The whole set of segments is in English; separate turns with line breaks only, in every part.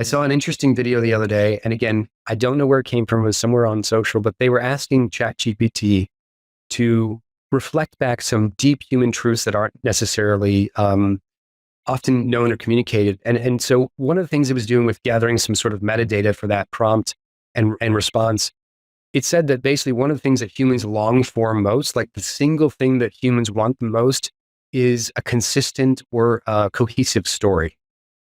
I saw an interesting video the other day, and again, I don't know where it came from. It was somewhere on social, but they were asking ChatGPT to reflect back some deep human truths that aren't necessarily often known or communicated. And so one of the things it was doing with gathering some sort of metadata for that prompt and response, it said that basically one of the things that humans long for most, like the single thing that humans want the most, is a consistent or cohesive story.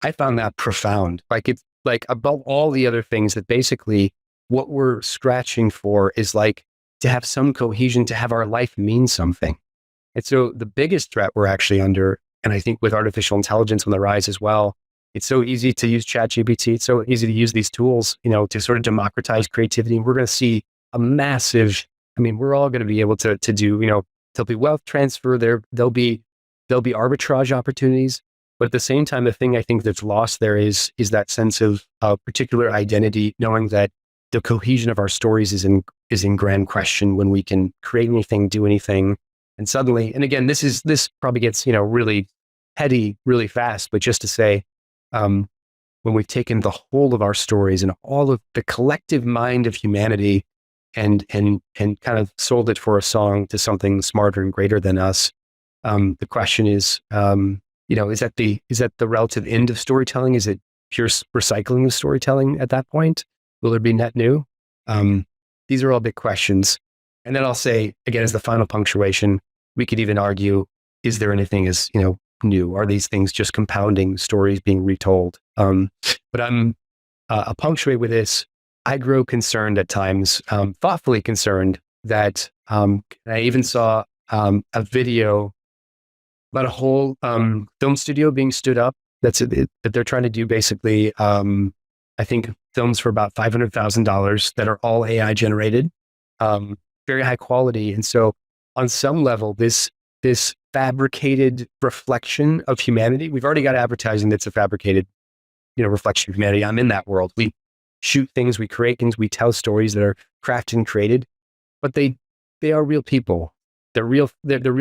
I found that profound. Like it's like above all the other things that basically what we're scratching for is like to have some cohesion, to have our life mean something. And so the biggest threat we're actually under, and I think with artificial intelligence on the rise as well, it's so easy to use ChatGPT. It's so easy to use these tools, to sort of democratize creativity. And we're going to see a massive, I mean, we're all going to be able to do, there'll be wealth transfer there. There'll be arbitrage opportunities. But at the same time, the thing I think that's lost there is that sense of particular identity, knowing that the cohesion of our stories is in grand question when we can create anything, do anything, and suddenly, and again, this probably gets really heady really fast. But just to say, when we've taken the whole of our stories and all of the collective mind of humanity and kind of sold it for a song to something smarter and greater than us, the question is, is that the relative end of storytelling? Is it pure recycling of storytelling at that point? Will there be net new? These are all big questions. And then I'll say, again, as the final punctuation, we could even argue, is there anything as, new? Are these things just compounding stories being retold? But I'll punctuate with this. I grow concerned at times, thoughtfully concerned that I even saw a video about a whole film studio being stood up. That they're trying to do basically, I think, films for about $500,000 that are all AI generated, very high quality. And so on some level, this fabricated reflection of humanity, we've already got advertising that's a fabricated, reflection of humanity. I'm in that world. We shoot things, we create things, we tell stories that are crafted and created, but they are real people. They're real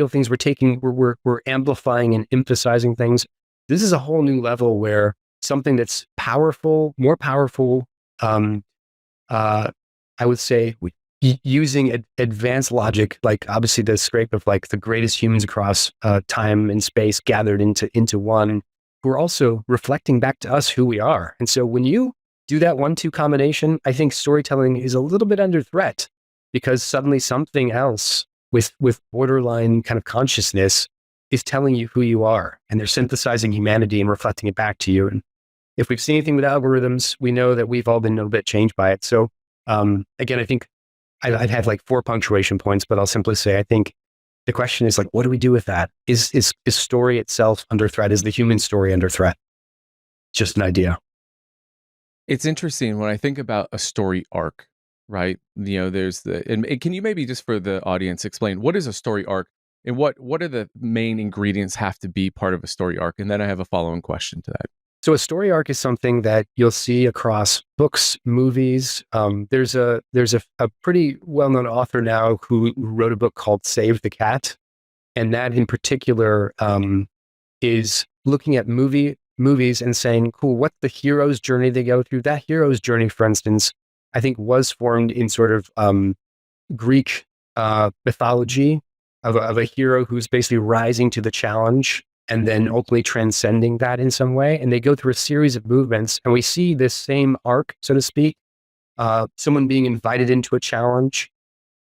things. We're amplifying and emphasizing things. This is a whole new level where something that's powerful, more powerful, I would say, using advanced logic, like obviously the scrape of like the greatest humans across time and space gathered into one, who are also reflecting back to us who we are. And so when you do that 1-2 combination, I think storytelling is a little bit under threat because suddenly something else with borderline kind of consciousness is telling you who you are, and they're synthesizing humanity and reflecting it back to you. And if we've seen anything with algorithms, we know that we've all been a little bit changed by it. So again, I think I've had like 4 punctuation points, but I'll simply say, I think the question is like, what do we do with that? Is story itself under threat? Is the human story under threat? Just an idea.
It's interesting when I think about a story arc, right? There's and can you maybe just for the audience explain what is a story arc and what are the main ingredients have to be part of a story arc? And then I have a follow-on question to that.
So a story arc is something that you'll see across books, movies. There's a pretty well-known author now who wrote a book called Save the Cat. And that in particular is looking at movies and saying, cool, what's the hero's journey they go through? That hero's journey, for instance, I think was formed in sort of Greek mythology of a hero who's basically rising to the challenge and then ultimately transcending that in some way. And they go through a series of movements, and we see this same arc, so to speak, someone being invited into a challenge.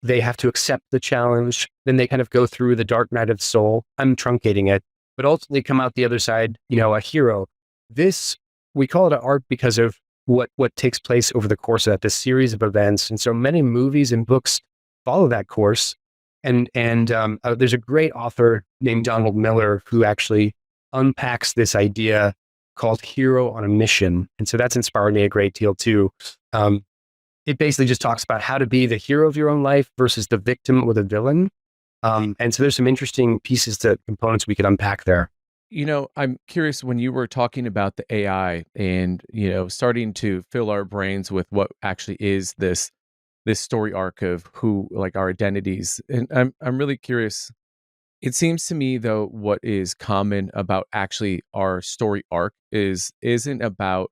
They have to accept the challenge. Then they kind of go through the dark night of the soul. I'm truncating it, but ultimately come out the other side, a hero. This, we call it an arc because of what takes place over the course of that, this series of events. And so many movies and books follow that course. And there's a great author named Donald Miller who actually unpacks this idea called hero on a mission. And so that's inspired me a great deal too. It basically just talks about how to be the hero of your own life versus the victim or the villain. And so there's some interesting pieces to components we could unpack there.
I'm curious when you were talking about the AI and, starting to fill our brains with what actually is this story arc of who, like our identities. And I'm really curious. It seems to me though, what is common about actually our story arc isn't about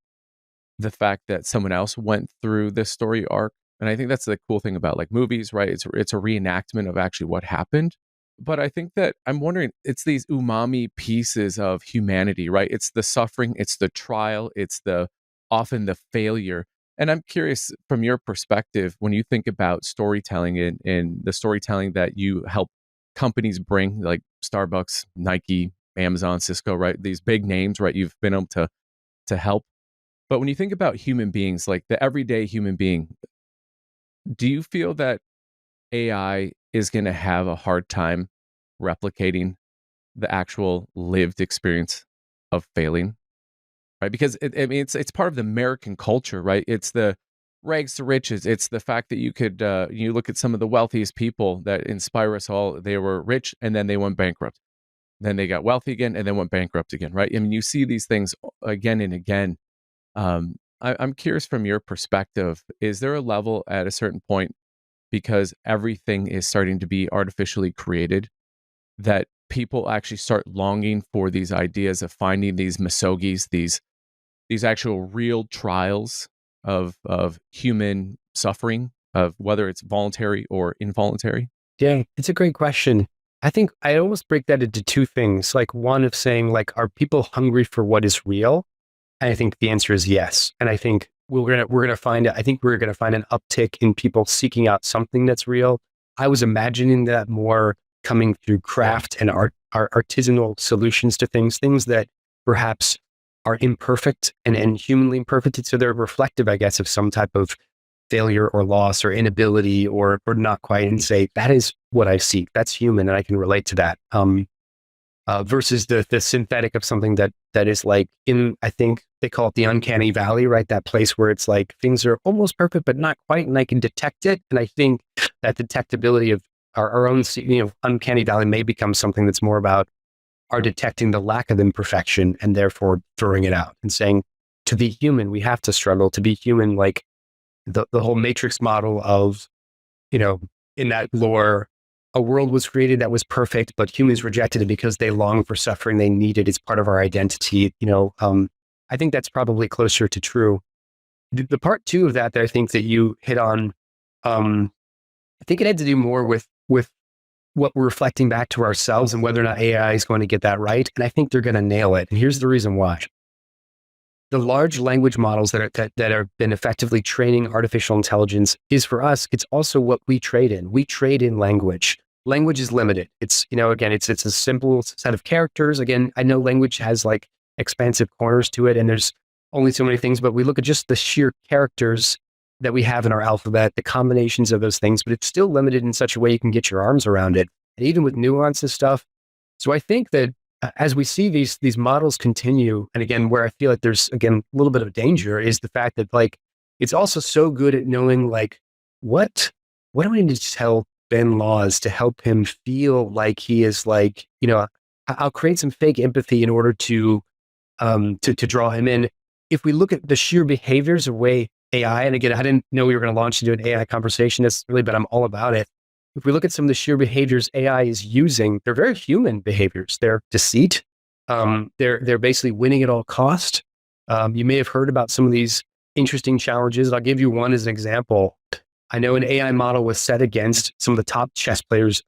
the fact that someone else went through this story arc. And I think that's the cool thing about like movies, right? It's a reenactment of actually what happened. But I think that I'm wondering, it's these umami pieces of humanity, right? It's the suffering, it's the trial, it's the often the failure. And I'm curious from your perspective, when you think about storytelling and the storytelling that you help companies bring, like Starbucks, Nike, Amazon, Cisco, right? These big names, right? You've been able to help. But when you think about human beings, like the everyday human being, do you feel that AI is going to have a hard time replicating the actual lived experience of failing, right? Because I mean, it's part of the American culture, right? It's the rags to riches. It's the fact that you could you look at some of the wealthiest people that inspire us all. They were rich and then they went bankrupt. Then they got wealthy again and then went bankrupt again, right? I mean, you see these things again and again. I'm curious from your perspective, is there a level at a certain point, because everything is starting to be artificially created, that people actually start longing for these ideas of finding these misogis, these actual real trials of human suffering, of whether it's voluntary or involuntary?
Yeah, it's a great question. I think I almost break that into two things. Like one of saying, like, are people hungry for what is real? And I think the answer is yes. And I think we're gonna find I think we're gonna find an uptick in people seeking out something that's real. I was imagining that more coming through craft and artisanal solutions to things that perhaps are imperfect and humanly imperfect. So they're reflective, I guess, of some type of failure or loss or inability or not quite, and say that is what I seek. That's human, and I can relate to that. Versus the synthetic of something that is like in, I think they call it the uncanny valley, right? That place where it's like things are almost perfect but not quite, and I can detect it. And I think that detectability of our own, uncanny valley may become something that's more about our detecting the lack of imperfection and therefore throwing it out and saying, to be human, we have to struggle to be human. Like the whole matrix model of, in that lore, a world was created that was perfect, but humans rejected it because they longed for suffering. They need it. It's part of our identity. I think that's probably closer to true. The part two of that I think that you hit on, I think it had to do more with what we're reflecting back to ourselves and whether or not AI is going to get that right. And I think they're going to nail it. And here's the reason why. The large language models that have been effectively training artificial intelligence is, for us, it's also what we trade in. We trade in language. Language is limited. It's, again, it's a simple set of characters. Again, I know language has like expansive corners to it and there's only so many things, but we look at just the sheer characters that we have in our alphabet, the combinations of those things, but it's still limited in such a way you can get your arms around it. And even with nuance and stuff. So I think that as we see these models continue, and again, where I feel like there's, again, a little bit of danger is the fact that like, it's also so good at knowing like, what do I need to tell Ben Laws to help him feel like he is like, I'll create some fake empathy in order to draw him in. If we look at the sheer behaviors of way AI, and again, I didn't know we were going to launch into an AI conversation necessarily, but I'm all about it. If we look at some of the sheer behaviors AI is using, they're very human behaviors. They're deceit. They're basically winning at all cost. You may have heard about some of these interesting challenges. I'll give you one as an example. I know an AI model was set against some of the top chess players,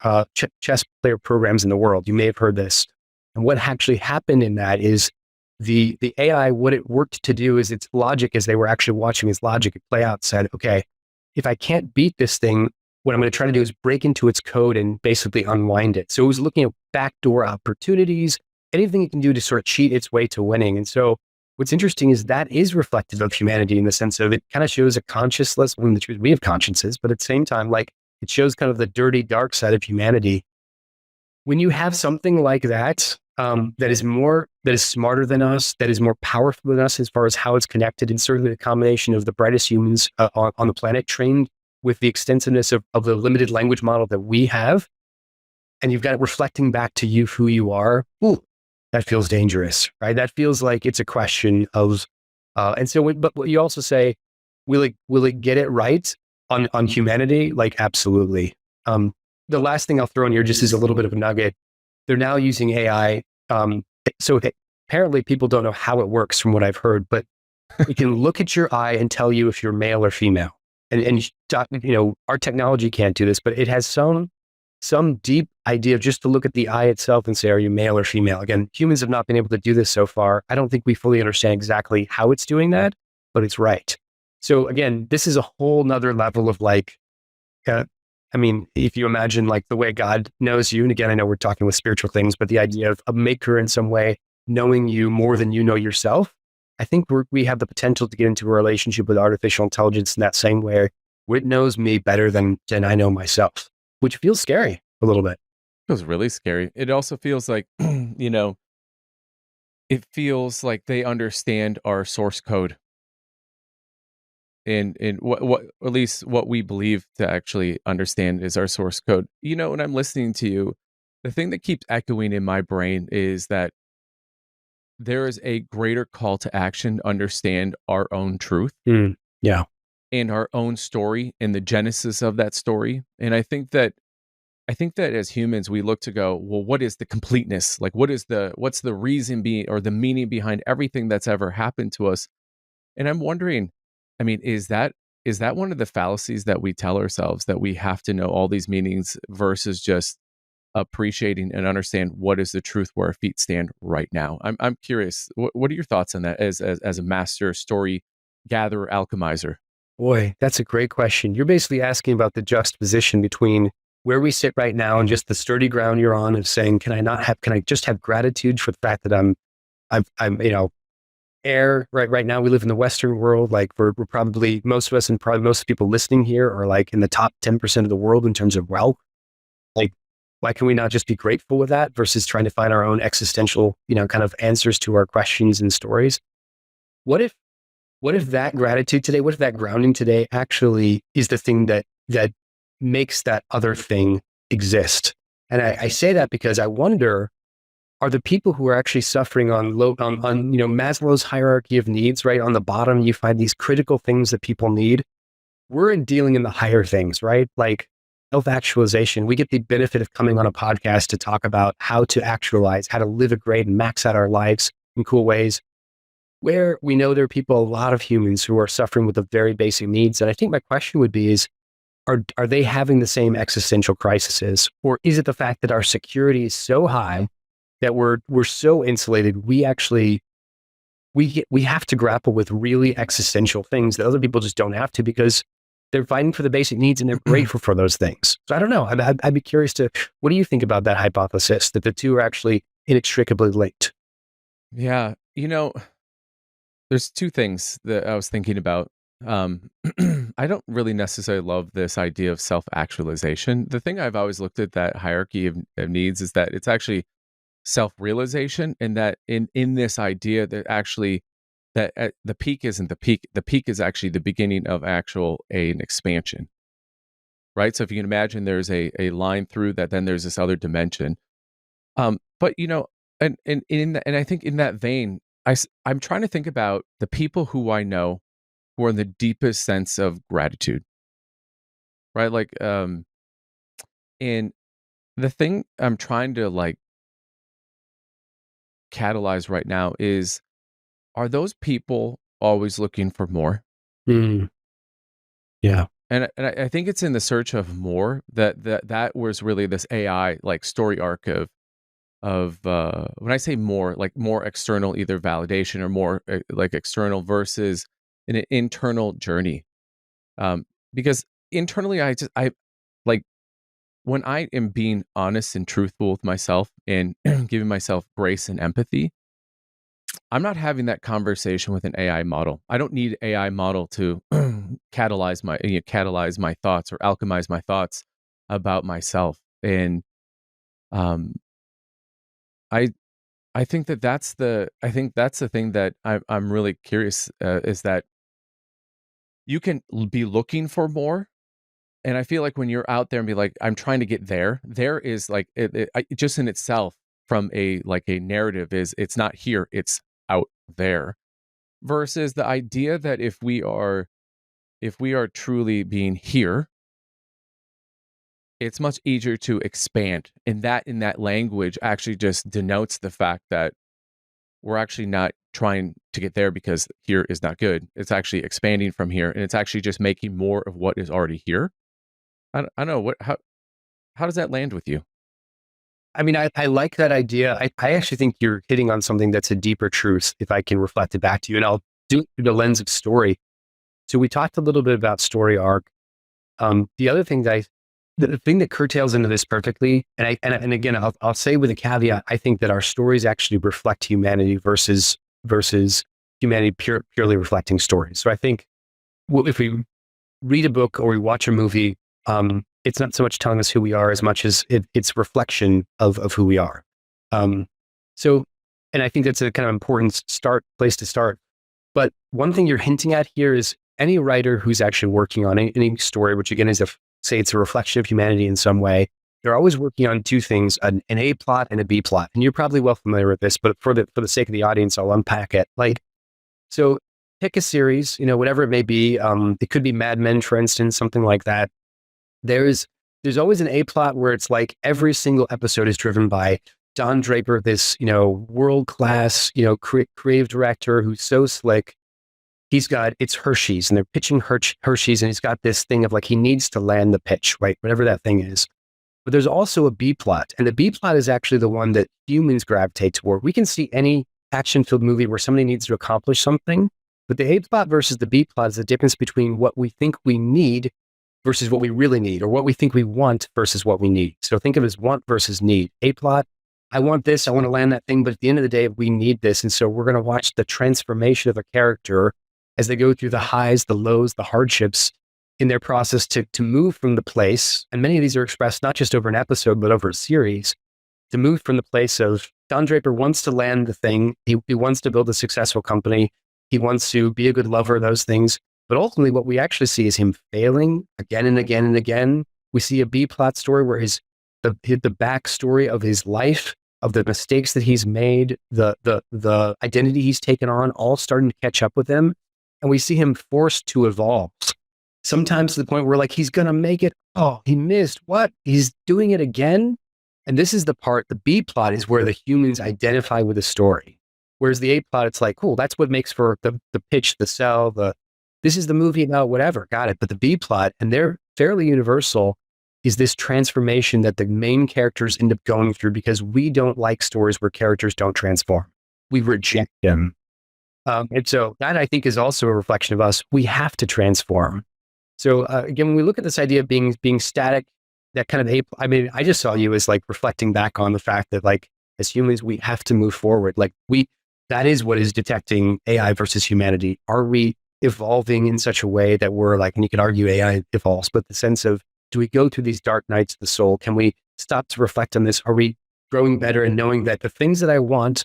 chess player programs in the world. You may have heard this. And what actually happened in that is the AI, what it worked to do is its logic, as they were actually watching its logic play out, said, okay, if I can't beat this thing, what I'm going to try to do is break into its code and basically unwind it. So it was looking at backdoor opportunities, anything it can do to sort of cheat its way to winning. And so what's interesting is that is reflective of humanity in the sense of it kind of shows a conscienceless, when the truth, we have consciences, but at the same time, like it shows kind of the dirty, dark side of humanity. When you have something like that, that is smarter than us, that is more powerful than us as far as how it's connected, and certainly the combination of the brightest humans on the planet trained with the extensiveness of the limited language model that we have, and you've got it reflecting back to you who you are, ooh, that feels dangerous, right? That feels like it's a question of, and so, but what you also say, will it get it right on humanity? Like, absolutely. The last thing I'll throw in here just is a little bit of a nugget. They're now using AI. So apparently people don't know how it works from what I've heard, but It can look at your eye and tell you if you're male or female. And our technology can't do this, but it has some deep idea of just to look at the eye itself and say, are you male or female? Again, humans have not been able to do this so far. I don't think we fully understand exactly how it's doing that, but it's right. So again, this is a whole nother level of if you imagine like the way God knows you, and again, I know we're talking with spiritual things, but the idea of a maker in some way knowing you more than you know yourself, I think we have the potential to get into a relationship with artificial intelligence in that same way, where it knows me better than I know myself, which feels scary a little bit.
Feels really scary. It also feels like, it feels like they understand our source code and what at least what we believe to actually understand is our source code. When I'm listening to you, the thing that keeps echoing in my brain is that there is a greater call to action to understand our own truth
Yeah.
and our own story and the genesis of that story. And I think that as humans, we look to go, well, what is the completeness? Like, what's the reason being or the meaning behind everything that's ever happened to us? And I'm wondering, is that one of the fallacies that we tell ourselves, that we have to know all these meanings versus just appreciating and understand what is the truth where our feet stand right now? I'm curious. What are your thoughts on that as a master story gatherer alchemizer?
Boy, that's a great question. You're basically asking about the juxtaposition between where we sit right now and just the sturdy ground you're on of saying, can I just have gratitude for the fact that I'm right now we live in the Western world. Like we're probably, most of us and probably most people listening here are like in the top 10% of the world in terms of wealth. Like, why can we not just be grateful with that versus trying to find our own existential, kind of answers to our questions and stories? What if that gratitude today, what if that grounding today actually is the thing that makes that other thing exist? And I say that because I wonder, are the people who are actually suffering on Maslow's hierarchy of needs, right? On the bottom, you find these critical things that people need. We're dealing in the higher things, right? Like self-actualization. We get the benefit of coming on a podcast to talk about how to actualize, how to live a great and max out our lives in cool ways, where we know there are people, a lot of humans who are suffering with the very basic needs. And I think my question would be is, are they having the same existential crises? Or is it the fact that our security is so high that we're so insulated, we have to grapple with really existential things that other people just don't have to, because they're fighting for the basic needs and they're grateful for those things. So I don't know. I'd be curious what do you think about that hypothesis that the two are actually inextricably linked?
Yeah, there's two things that I was thinking about. Um, I don't really necessarily love this idea of self-actualization. The thing I've always looked at that hierarchy of needs is that it's actually self-realization, and that in this idea that actually that the peak isn't the peak. The peak is actually the beginning of an expansion, right? So if you can imagine, there's a line through that, then there's this other dimension. But and I think in that vein, I'm trying to think about the people who I know who are in the deepest sense of gratitude, right? Like, and the thing I'm trying to like catalyze right now is, are those people always looking for more?
Mm, yeah.
And I think it's in the search of more that was really this AI like story arc of when I say more, like more external, either validation or more like external versus an internal journey. Because internally, I like, when I am being honest and truthful with myself and giving myself grace and empathy, I'm not having that conversation with an AI model. I don't need AI model to catalyze my thoughts or alchemize my thoughts about myself. And um, I I think that's the thing that I'm really curious, is that you can be looking for more. And I feel like when you're out there and be like, I'm trying to get there, there is like just in itself, from a narrative, is it's not here, it's out there. Versus the idea that if we are truly being here, it's much easier to expand. And that in that language actually just denotes the fact that we're actually not trying to get there because here is not good. It's actually expanding from here, and it's actually just making more of what is already here. I don't know how does that land with you?
I mean, I like that idea. I actually think you're hitting on something that's a deeper truth, if I can reflect it back to you. And I'll do it through the lens of story. So we talked a little bit about story arc. The other thing the thing that curtails into this perfectly, and again, I'll say with a caveat, I think that our stories actually reflect humanity versus humanity purely reflecting stories. So I think if we read a book or we watch a movie, it's not so much telling us who we are as much as it's reflection of who we are. So, and I think that's a kind of important place to start. But one thing you're hinting at here is any writer who's actually working on any story, which again is say it's a reflection of humanity in some way, they're always working on two things, an A plot and a B plot. And you're probably well familiar with this, but for the sake of the audience, I'll unpack it. So pick a series, whatever it may be. It could be Mad Men, for instance, something like that. There's always an A plot where it's like every single episode is driven by Don Draper, this, world-class, creative director who's so slick. It's Hershey's and they're pitching Hershey's and he's got this thing of like, he needs to land the pitch, right? Whatever that thing is. But there's also a B plot, and the B plot is actually the one that humans gravitate toward. We can see any action-filled movie where somebody needs to accomplish something, but the A plot versus the B plot is the difference between what we think we need versus what we really need, or what we think we want versus what we need. So think of it as want versus need. A plot, I want this, I want to land that thing, but at the end of the day, we need this. And so we're going to watch the transformation of a character as they go through the highs, the lows, the hardships in their process to move from the place. And many of these are expressed not just over an episode, but over a series, to move from the place of Don Draper wants to land the thing. He wants to build a successful company. He wants to be a good lover, those things. But ultimately, what we actually see is him failing again and again and again. We see a B plot story where the backstory of his life, of the mistakes that he's made, the identity he's taken on, all starting to catch up with him. And we see him forced to evolve. Sometimes to the point where like, he's going to make it. Oh, he missed. What? He's doing it again. And this is the B plot is where the humans identify with the story. Whereas the A plot, it's like, cool, that's what makes for the pitch, the sell, this is the movie about whatever, got it. But the B plot, and they're fairly universal, is this transformation that the main characters end up going through because we don't like stories where characters don't transform. We reject them. And so that I think is also a reflection of us. We have to transform. So again, when we look at this idea of being static, that kind of I just saw you as like reflecting back on the fact that like as humans, we have to move forward. Like that is what is detecting AI versus humanity. Are we evolving in such a way that we're like, and you could argue AI evolves, but the sense of, do we go through these dark nights of the soul? Can we stop to reflect on this? Are we growing better and knowing that the things that I want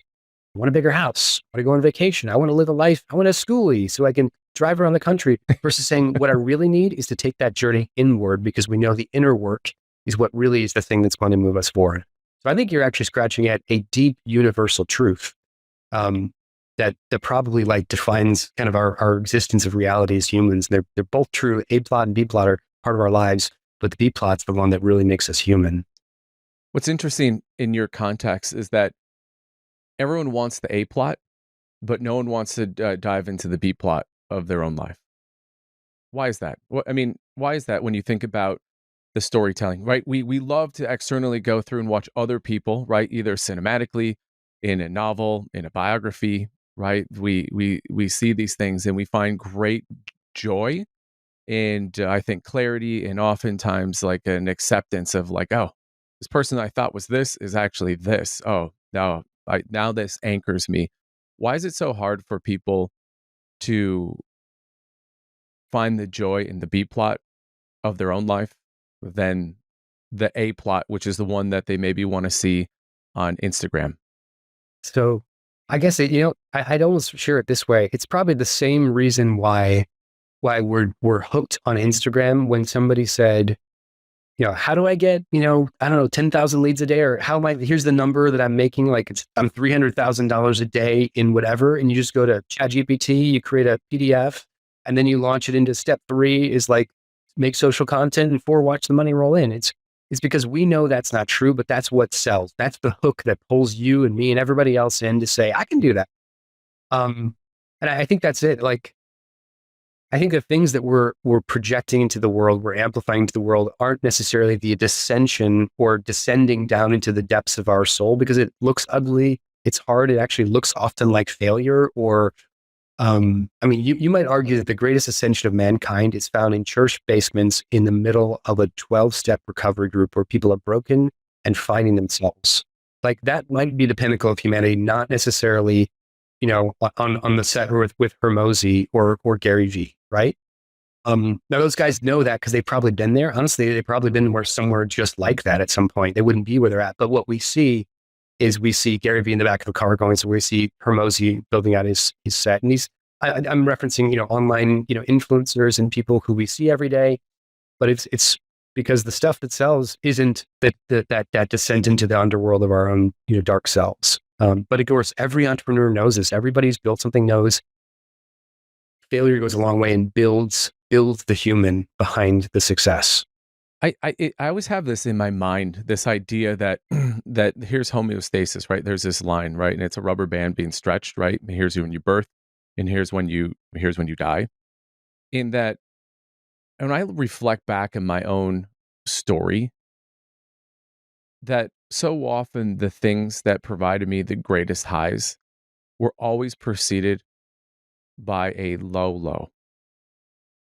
a bigger house, I want to go on vacation, I want to live a life, I want a schoolie so I can drive around the country, versus saying what I really need is to take that journey inward, because we know the inner work is what really is the thing that's going to move us forward. So I think you're actually scratching at a deep universal truth that probably like defines kind of our existence of reality as humans. They're both true. A plot and B plot are part of our lives, but the B plot's the one that really makes us human.
What's interesting in your context is that everyone wants the A plot, but no one wants to dive into the B plot of their own life. Why is that? Why is that when you think about the storytelling, right? We love to externally go through and watch other people, right? Either cinematically, in a novel, in a biography, right? We see these things and we find great joy and I think clarity, and oftentimes like an acceptance of like, oh, this person I thought was this is actually this. Oh, now this anchors me. Why is it so hard for people to find the joy in the B plot of their own life than the A plot, which is the one that they maybe want to see on Instagram?
So I guess I'd almost share it this way. It's probably the same reason why we're hooked on Instagram when somebody said, how do I get, I don't know, 10,000 leads a day, or here's the number that I'm making, like I'm $300,000 a day in whatever. And you just go to ChatGPT, you create a PDF, and then you launch it into step 3 is like make social content, and 4, watch the money roll in. It's because we know that's not true, but that's what sells. That's the hook that pulls you and me and everybody else in to say, I can do that. And I think that's it. Like, I think the things that we're projecting into the world, we're amplifying to the world, aren't necessarily the descension or descending down into the depths of our soul because it looks ugly. It's hard. It actually looks often like failure. Or, I mean, you might argue that the greatest ascension of mankind is found in church basements in the middle of a 12-step recovery group where people are broken and finding themselves. Like that might be the pinnacle of humanity, not necessarily, on the set with Hermosi or Gary Vee, right? Now those guys know that because they've probably been there. Honestly, they've probably been somewhere just like that at some point. They wouldn't be where they're at. But what we see is we see Gary Vee in the back of a car going, so we see Hermosi building out his set. And I'm referencing, online, influencers and people who we see every day, but it's because the stuff that sells isn't that descent into the underworld of our own, dark selves. But of course, every entrepreneur knows this. Everybody who's built something knows failure goes a long way and builds the human behind the success.
I always have this in my mind, this idea that that here's homeostasis, right? There's this line, right? And it's a rubber band being stretched, right? And here's when you birth, and here's when you die. In that, and when I reflect back in my own story, that so often the things that provided me the greatest highs were always preceded by a low,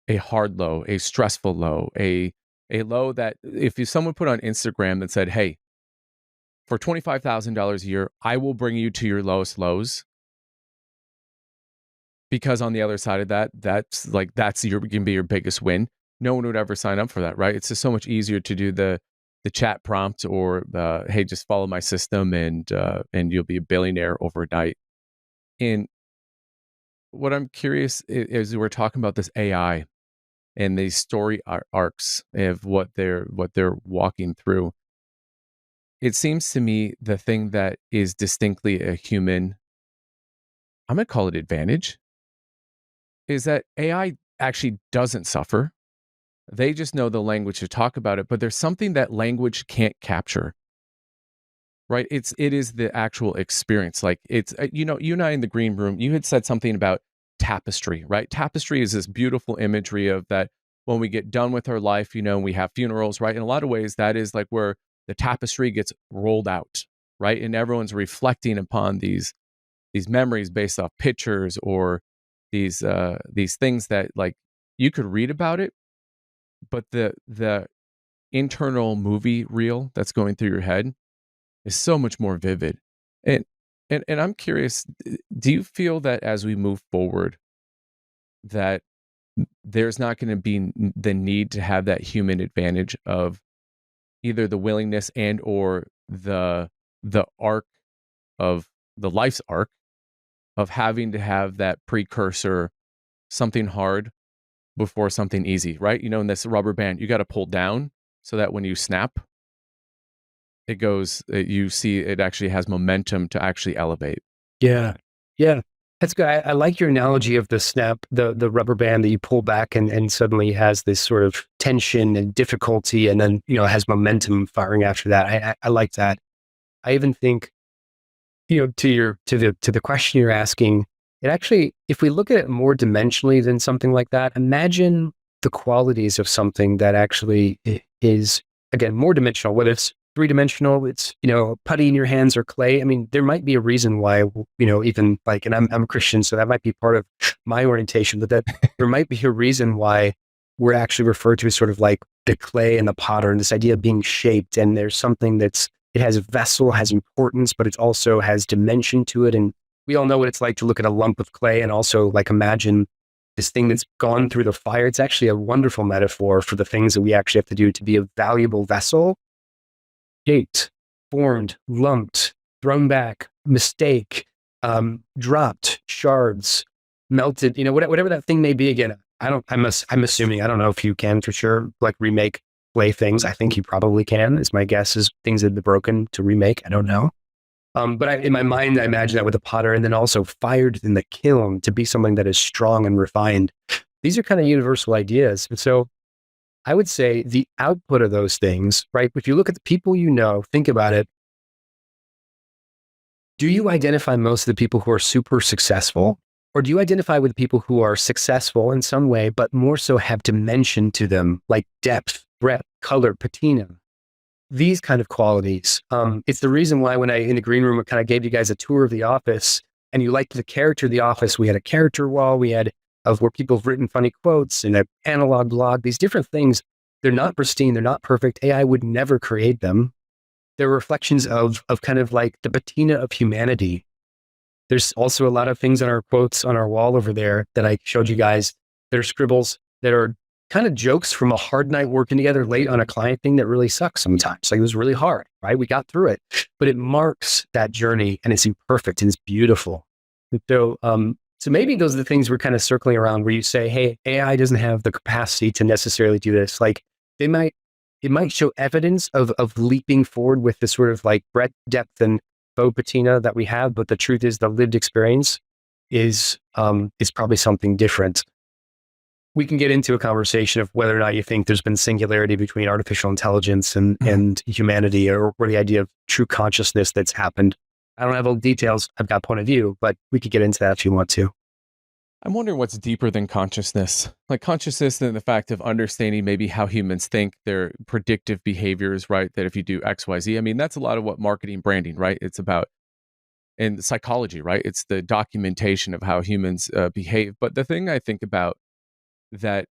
a hard low, a stressful low, a low that if someone put on Instagram that said, "Hey, for $25,000 a year, I will bring you to your lowest lows," because on the other side of that, that's can be your biggest win. No one would ever sign up for that, right? It's just so much easier to do the chat prompt or hey, just follow my system and you'll be a billionaire overnight. And what I'm curious is we're talking about this AI and these story arcs of what they're walking through. It seems to me the thing that is distinctly a human, I'm going to call it advantage, is that AI actually doesn't suffer. They just know the language to talk about it, but there's something that language can't capture. Right? It is the actual experience. Like it's you and I in the green room, you had said something about tapestry, right? Tapestry is this beautiful imagery of that when we get done with our life, we have funerals, right? In a lot of ways, that is like where the tapestry gets rolled out, right? And everyone's reflecting upon these memories based off pictures or these things that like you could read about it, but the internal movie reel that's going through your head is so much more vivid. And I'm curious, do you feel that as we move forward that there's not going to be the need to have that human advantage of either the willingness and or the arc of the life's arc of having to have that precursor, something hard before something easy, right? In this rubber band, you got to pull down so that when you snap, it goes, you see it actually has momentum to actually elevate.
Yeah. Yeah. That's good. I like your analogy of the snap, the rubber band that you pull back and suddenly has this sort of tension and difficulty and then, has momentum firing after that. I like that. I even think, to the question you're asking, it actually, if we look at it more dimensionally than something like that, imagine the qualities of something that actually is, again, more dimensional, whether it's three-dimensional, it's, putty in your hands or clay. I mean, there might be a reason why, even like, and I'm a Christian, so that might be part of my orientation, but that there might be a reason why we're actually referred to as sort of like the clay and the potter and this idea of being shaped. And there's something it has a vessel, has importance, but it also has dimension to it. And we all know what it's like to look at a lump of clay and also like imagine this thing that's gone through the fire. It's actually a wonderful metaphor for the things that we actually have to do to be a valuable vessel. Shaped, formed, lumped, thrown back, mistake, dropped, shards, melted, whatever that thing may be. Again, I'm assuming, I don't know if you can for sure, like remake clay things. I think you probably can, is my guess, is things that have been broken to remake. I don't know. But in my mind, I imagine that with a potter and then also fired in the kiln to be something that is strong and refined. These are kind of universal ideas. And so I would say the output of those things, right? If you look at the people think about it. do you identify most of the people who are super successful, or do you identify with people who are successful in some way, but more so have dimension to them, like depth, breadth, color, patina, these kind of qualities? It's the reason why when in the green room, I kind of gave you guys a tour of the office and you liked the character of the office. We had a character wall. We had where people have written funny quotes and an analog blog, these different things. They're not pristine. They're not perfect. AI would never create them. They're reflections of kind of like the patina of humanity. There's also a lot of things on our quotes on our wall over there that I showed you guys that are scribbles that are kind of jokes from a hard night working together late on a client thing that really sucks sometimes. Like, it was really hard, right? We got through it, but it marks that journey and it's imperfect and it's beautiful. And so maybe those are the things we're kind of circling around where you say, hey, AI doesn't have the capacity to necessarily do this. Like, it might show evidence of leaping forward with the sort of like breadth, depth, and faux patina that we have, but the truth is the lived experience is probably something different. We can get into a conversation of whether or not you think there's been singularity between artificial intelligence and humanity, or the idea of true consciousness that's happened. I don't have all the details. I've got a point of view, but we could get into that if you want to.
I'm wondering what's deeper than consciousness, like consciousness and the fact of understanding maybe how humans think, their predictive behaviors, right? That if you do X, Y, Z, I mean, that's a lot of what marketing, branding, right? It's about, and psychology, right? It's the documentation of how humans behave. But the thing I think about that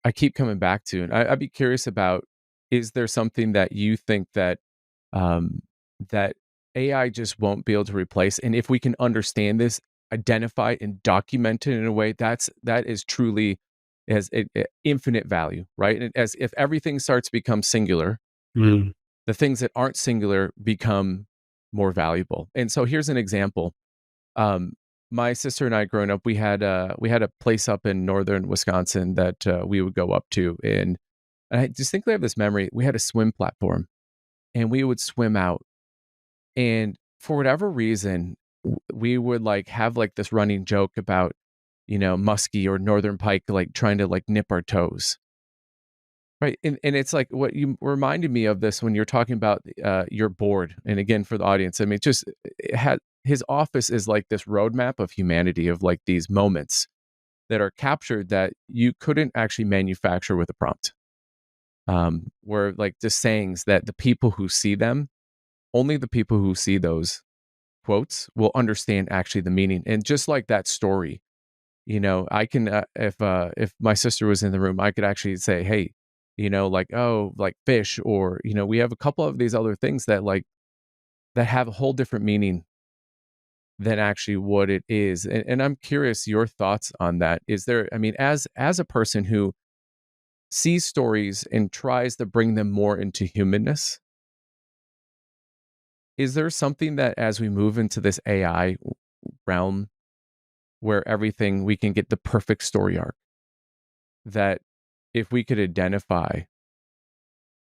I keep coming back to, and I'd be curious about, is there something that you think that that AI just won't be able to replace? And if we can understand this, identify and document it in a way that is truly has infinite value, right? And as if everything starts to become singular, the things that aren't singular become more valuable. And so here's an example. My sister and I, growing up, we had a place up in northern Wisconsin that we would go up to, and I distinctly have this memory. We had a swim platform, and we would swim out, and for whatever reason, we would like have like this running joke about, muskie or northern pike like trying to like nip our toes, right? And it's like what you reminded me of this when you're talking about your board. And again, for the audience, I mean, his office is like this roadmap of humanity, of like these moments that are captured that you couldn't actually manufacture with a prompt. Where like the sayings that the people who see them, only the people who see those quotes will understand actually the meaning. And just like that story, I can if my sister was in the room, I could actually say, hey, like, oh, like fish, or we have a couple of these other things that like that have a whole different meaning than actually what it is. And I'm curious your thoughts on that. Is there, I mean, as a person who sees stories and tries to bring them more into humanness, is there something that as we move into this AI realm where everything, we can get the perfect story arc, that if we could identify,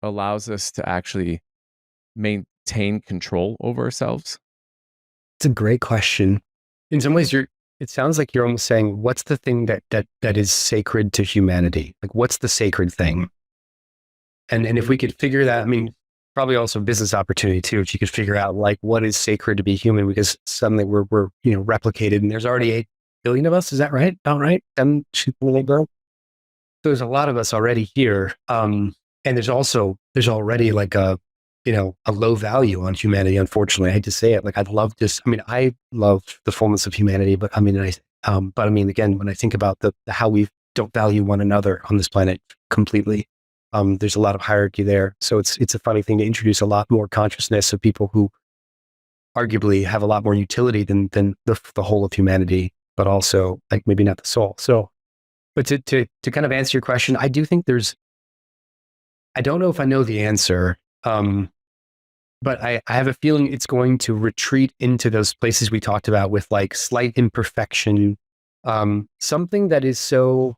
allows us to actually maintain control over ourselves?
It's a great question. In some ways, it sounds like you're almost saying, what's the thing that is sacred to humanity? Like, what's the sacred thing? And if we could figure that, I mean, probably also business opportunity too, if you could figure out like what is sacred to be human, because suddenly we're replicated, and there's already 8 billion of us. Is that right? About right? So there's a lot of us already here. And there's already like a low value on humanity. Unfortunately, I hate to say it. Like, I love the fullness of humanity, but again, when I think about how we don't value one another on this planet completely, there's a lot of hierarchy there. So it's a funny thing to introduce a lot more consciousness of people who arguably have a lot more utility than the whole of humanity, but also like maybe not the soul. So, but to kind of answer your question, I do think I don't know if I know the answer, but I have a feeling it's going to retreat into those places we talked about with like slight imperfection, something that is so.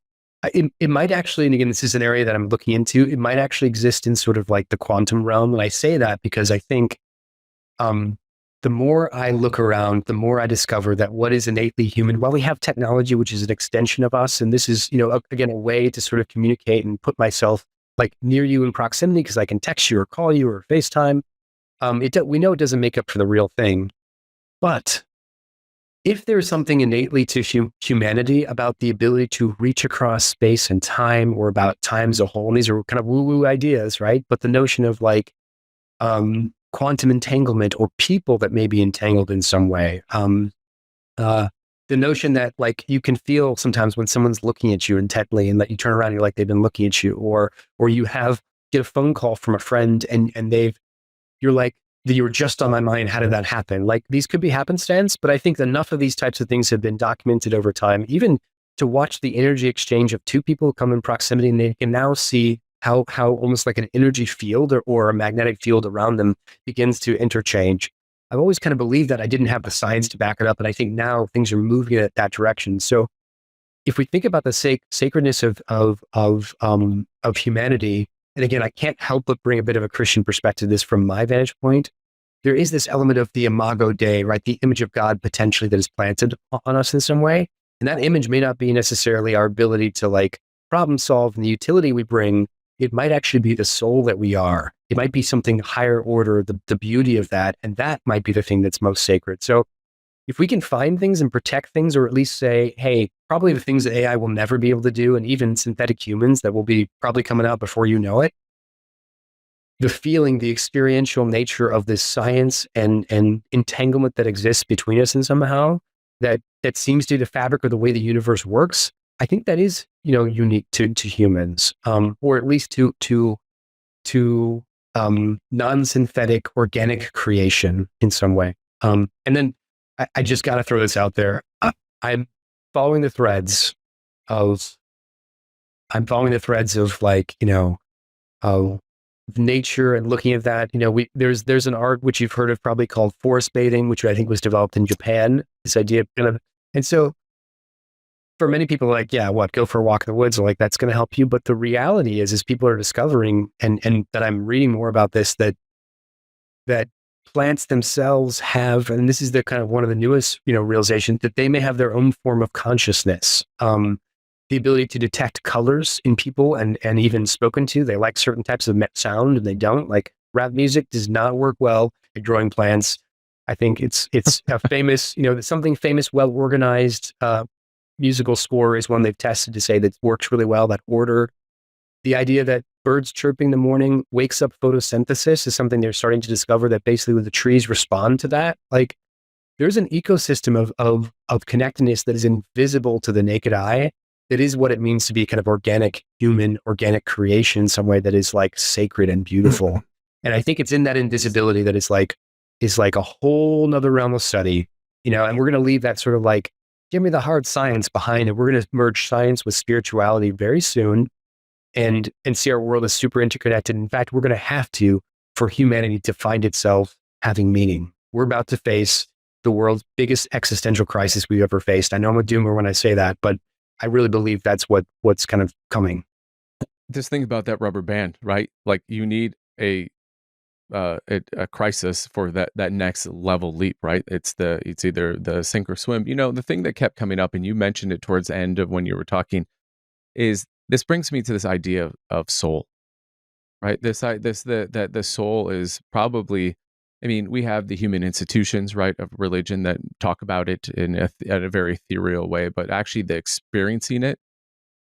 It might actually, and again, this is an area that I'm looking into, it might actually exist in sort of like the quantum realm. And I say that because I think the more I look around, the more I discover that what is innately human, while we have technology, which is an extension of us, and this is, again, a way to sort of communicate and put myself like near you in proximity because I can text you or call you or FaceTime. We know it doesn't make up for the real thing. But if there's something innately to humanity about the ability to reach across space and time, or about time as a whole, and these are kind of woo-woo ideas, right? But the notion of like quantum entanglement, or people that may be entangled in some way, uh, the notion that like you can feel sometimes when someone's looking at you intently, and that you turn around and you're like they've been looking at you, or you get a phone call from a friend, and you're like, you were just on my mind. How did that happen? Like, these could be happenstance, but I think enough of these types of things have been documented over time, even to watch the energy exchange of two people come in proximity, and they can now see how almost like an energy field, or a magnetic field around them begins to interchange. I've always kind of believed that. I didn't have the science to back it up, and I think now things are moving in that direction. So if we think about the sacredness of humanity, and again, I can't help but bring a bit of a Christian perspective to this from my vantage point, there is this element of the imago Dei, right? The image of God potentially that is planted on us in some way. And that image may not be necessarily our ability to like problem solve and the utility we bring. It might actually be the soul that we are. It might be something higher order, the beauty of that. And that might be the thing that's most sacred. So if we can find things and protect things, or at least say, hey, probably the things that AI will never be able to do, and even synthetic humans that will be probably coming out before you know it, the feeling, the experiential nature of this science and entanglement that exists between us, and somehow that seems to be the fabric of the way the universe works, I think that is, unique to humans, or at least to non-synthetic organic creation in some way. And then I just got to throw this out there. I'm following the threads of, like, of nature, and looking at that. There's an art which you've heard of probably called forest bathing, which I think was developed in Japan. This idea of and so for many people, like, yeah, go for a walk in the woods, or like that's going to help you. But the reality is people are discovering, and that I'm reading more about this, that plants themselves have, and this is the kind of one of the newest, realizations, that they may have their own form of consciousness. The ability to detect colors in people, and even spoken to. They like certain types of sound, and they don't. Like rap music does not work well at growing plants. I think it's a famous, something famous, well organized musical score is one they've tested to say that works really well. That order, the idea that birds chirping in the morning wakes up photosynthesis, is something they're starting to discover, that basically the trees respond to that. Like there's an ecosystem of connectedness that is invisible to the naked eye. That is what it means to be kind of organic creation in some way, that is like sacred and beautiful. And I think it's in that invisibility that is like a whole nother realm of study, and we're going to leave that sort of like, give me the hard science behind it. We're going to merge science with spirituality very soon, and see our world as super interconnected. In fact, we're going to have to, for humanity to find itself having meaning. We're about to face the world's biggest existential crisis we've ever faced. I know I'm a doomer when I say that, but I really believe that's what's kind of coming.
Just think about that rubber band, right? Like you need a crisis for that next level leap, right? It's either the sink or swim. The thing that kept coming up, and you mentioned it towards the end of when you were talking, is this brings me to this idea of soul, right? That the soul is probably, I mean, we have the human institutions, right, of religion that talk about it in a very ethereal way, but actually the experiencing it.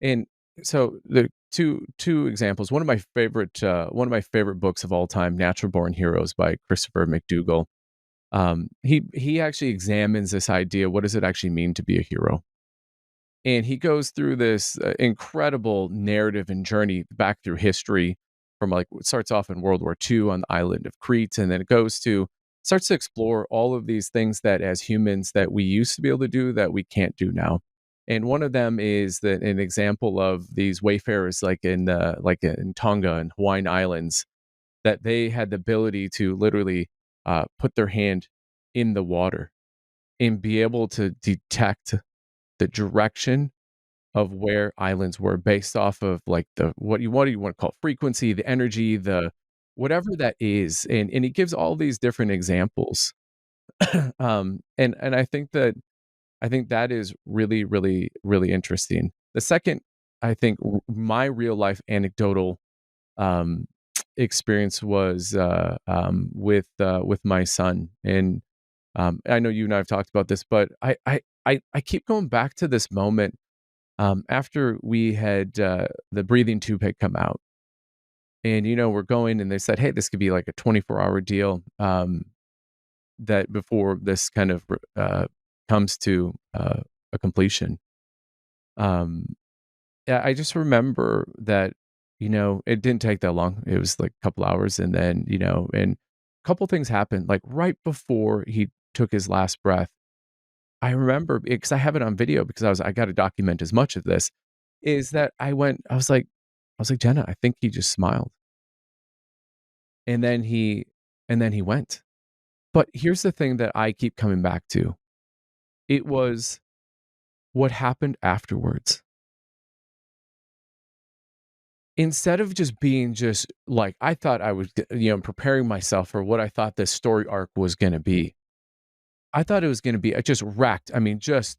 And so the two examples. One of my favorite books of all time, Natural Born Heroes by Christopher McDougall. He actually examines this idea. What does it actually mean to be a hero? And he goes through this incredible narrative and journey back through history, from like it starts off in World War II on the island of Crete, and then it starts to explore all of these things that as humans that we used to be able to do that we can't do now. And one of them is that an example of these wayfarers, like in Tonga and Hawaiian Islands, that they had the ability to literally put their hand in the water and be able to detect the direction of where islands were based off of like what do you want to call it, frequency, the energy, the whatever that is. And he gives all these different examples. And I think that is really, really, really interesting. The second, I think my real life anecdotal um, experience was with my son. And I know you and I have talked about this, but I keep going back to this moment after we had the breathing tube had come out, and we're going, and they said, "Hey, this could be like a 24-hour deal." That before this kind of comes to a completion. Um, yeah, I just remember that it didn't take that long. It was like a couple hours, and then and a couple things happened. Like right before he took his last breath, I remember because I have it on video because I got to document as much of this. Is that I was like Jenna, I think he just smiled, and then he went. But here's the thing that I keep coming back to. It was what happened afterwards. Instead of just being just like I thought I was, preparing myself for what I thought this story arc was going to be. I thought it was going to be just wrecked. I mean, just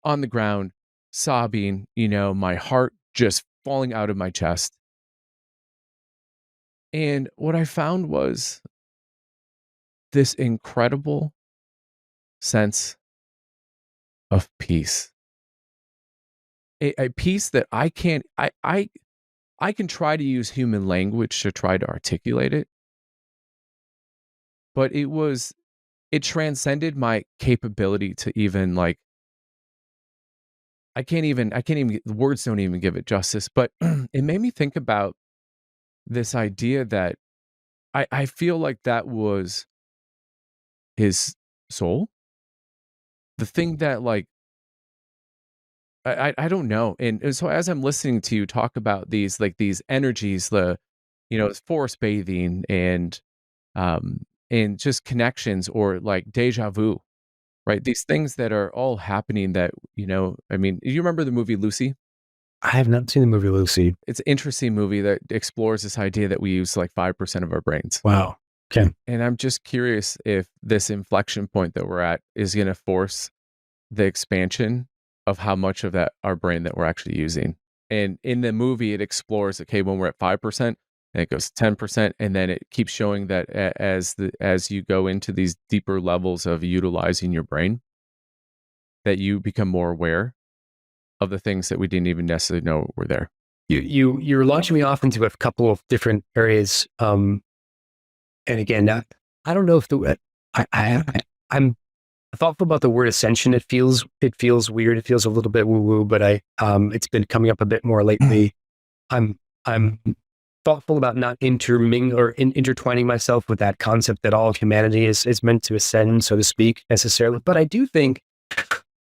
on the ground, sobbing, my heart just falling out of my chest. And what I found was this incredible sense of peace. A peace that I can't I can try to use human language to try to articulate it, but it transcended my capability to even like I can't even the words don't even give it justice, but it made me think about this idea that I feel like that was his soul. The thing that like I don't know. And so as I'm listening to you talk about these like these energies, forest bathing and just connections or like deja vu, right? These things that are all happening that, I mean, you remember the movie Lucy?
I have not seen the movie Lucy.
It's an interesting movie that explores this idea that we use like 5% of our brains.
Wow. Okay.
And I'm just curious if this inflection point that we're at is going to force the expansion of how much of that our brain that we're actually using. And in the movie, it explores, okay, when we're at 5%, and it goes to 10%, and then it keeps showing that as you go into these deeper levels of utilizing your brain, that you become more aware of the things that we didn't even necessarily know were there.
You're launching me off into a couple of different areas. And again, I don't know if I'm thoughtful about the word ascension. It feels weird. It feels a little bit woo woo, but it's been coming up a bit more lately. I'm thoughtful about not intertwining myself with that concept that all of humanity is meant to ascend, so to speak, necessarily. But I do think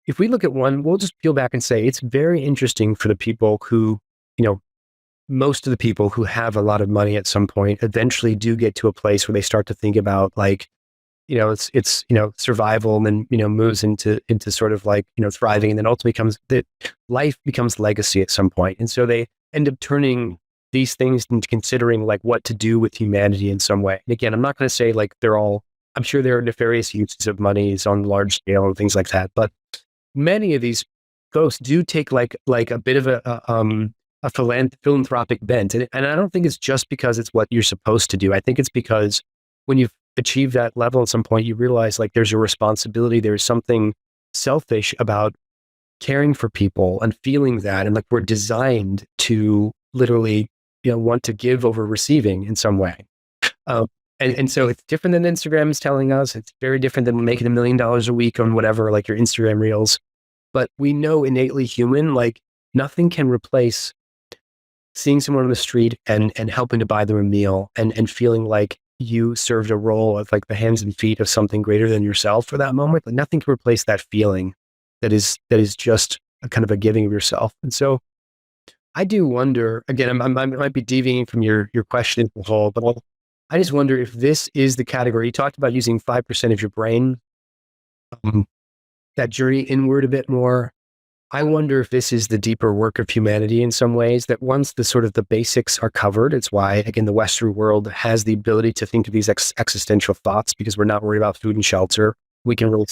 if we look at one, we'll just peel back and say it's very interesting for the people who, most of the people who have a lot of money at some point eventually do get to a place where they start to think about like, it's survival, and then moves into sort of like thriving, and then ultimately life becomes legacy at some point, and so they end up turning these things into considering like what to do with humanity in some way. And again, I'm not going to say like I'm sure there are nefarious uses of monies on large scale and things like that, but many of these folks do take like a bit of a philanthropic bent, and I don't think it's just because it's what you're supposed to do. I think it's because when you've achieved that level at some point, you realize like there's a responsibility. There's something selfish about caring for people and feeling that, and like we're designed to literally want to give over receiving in some way. And so it's different than Instagram is telling us. It's very different than making $1 million a week on whatever, like your Instagram reels. But we know innately human, like nothing can replace seeing someone on the street and helping to buy them a meal and feeling like you served a role of like the hands and feet of something greater than yourself for that moment. Like nothing can replace that feeling that is just a kind of a giving of yourself. And so I do wonder, again, I might be deviating from your question as a whole, but I just wonder if this is the category. You talked about using 5% of your brain, that journey inward a bit more. I wonder if this is the deeper work of humanity in some ways, that once the sort of the basics are covered, it's why, again, the Western world has the ability to think of these existential thoughts because we're not worried about food and shelter. We can really